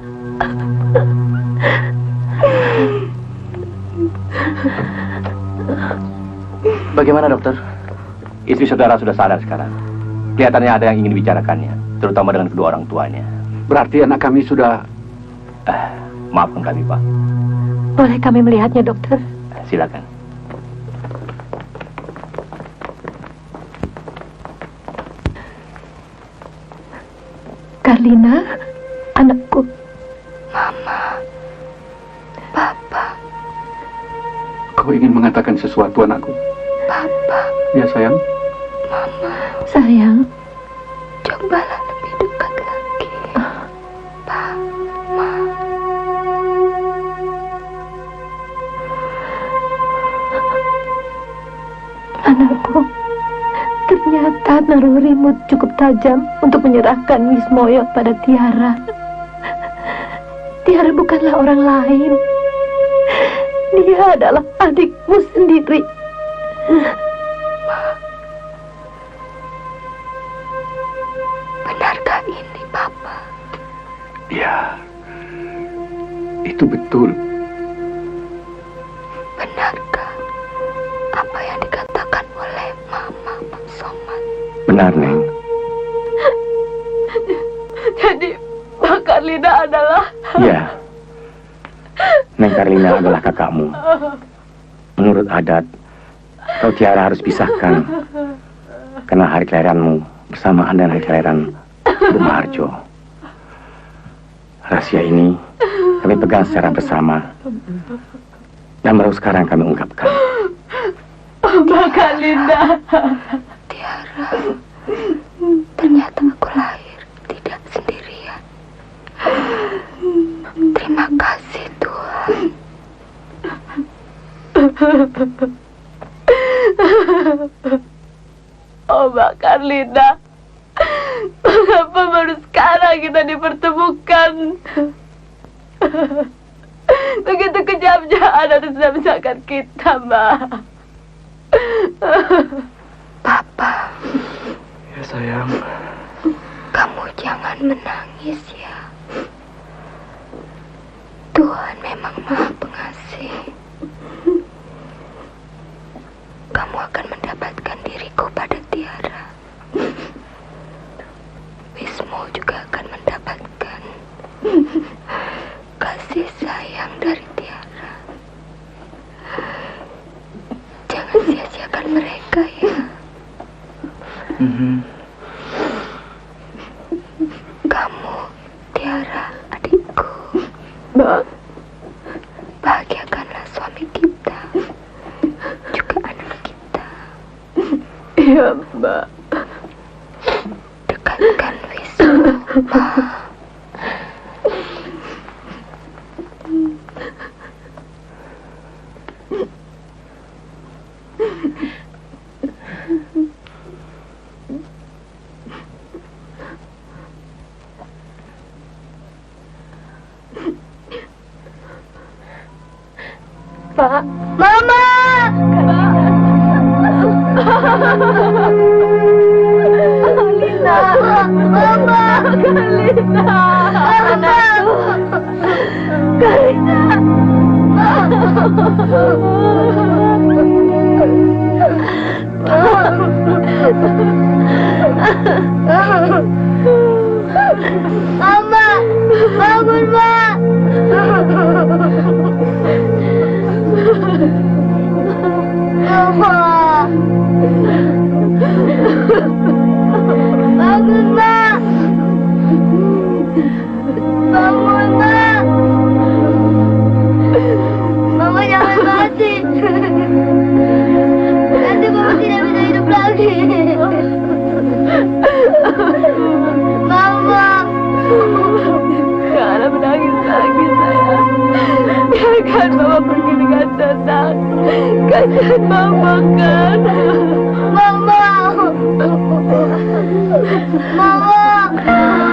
S15: Bagaimana, dokter? Istri saudara sudah sadar sekarang. Kelihatannya ada yang ingin dibicarakannya, terutama dengan kedua orang tuanya.
S6: Berarti anak kami sudah...
S15: Maafkan kami, Pak.
S12: Boleh kami melihatnya, dokter?
S15: Silakan.
S12: Karlina, anakku.
S5: Mama. Papa.
S6: Kau ingin mengatakan sesuatu, anakku?
S5: Papa.
S6: Ya, sayang.
S5: Mama.
S12: Sayang.
S5: Cobalah lebih dekat lagi. Mama.
S12: Anakku, ternyata nalurimu cukup tajam untuk menyerahkan Wismoyo pada Tiara. Tiara bukanlah orang lain. Dia adalah adikmu sendiri.
S5: Benarkah ini, Papa?
S6: Ya, itu betul.
S5: Benarkah apa yang dikatakan oleh Mama Pak Somad?
S10: Benar, Neng.
S12: Jadi, Mbak Karlina adalah...
S10: Ya, Neng Carlina adalah kakakmu. Menurut adat, kau Tiara harus pisahkan. Karena hari kelahiranmu bersamaan dengan hari kelahiran Ibu Maharjo. Rahasia ini kami pegang secara bersama. Dan baru sekarang kami ungkapkan.
S12: Mbak Carlina.
S5: Tiara, ternyata aku lahir tidak sendirian. Terima kasih Tuhan.
S12: Oh Mbak Carlina, mengapa baru sekarang kita dipertemukan? Begitu kejamnya ada sudah misalkan kita, Mbak.
S5: Papa.
S2: Ya sayang.
S5: Kamu jangan menangis ya. Tuhan memang Maha Pengasih. Kamu akan mendapatkan diriku pada Tiara. Wismu juga akan mendapatkan kasih sayang dari Tiara. Jangan sia-siakan mereka ya. Kamu, Tiara, adikku.
S12: Mbak.
S5: Bahagiakanlah suami kita, juga anak kita.
S12: Iya, Mbak.
S5: Dekatkan Wisnu, Pak.
S12: Pak.
S11: Mama!
S12: Carlina.
S11: Mama!
S12: Carlina.
S11: Anakku.
S12: Carlina.
S11: Mama! Bangun, Ma! Mama! Bangun, Ma! Bangun, Ma! Mama jangan mati. Nanti Mama tidak bisa hidup lagi. Mama!
S12: Janganlah menangis lagi, sayang. Biarkan Mama pergi dengan tenang. Kasihan Mama kan.
S11: Mama! Mama!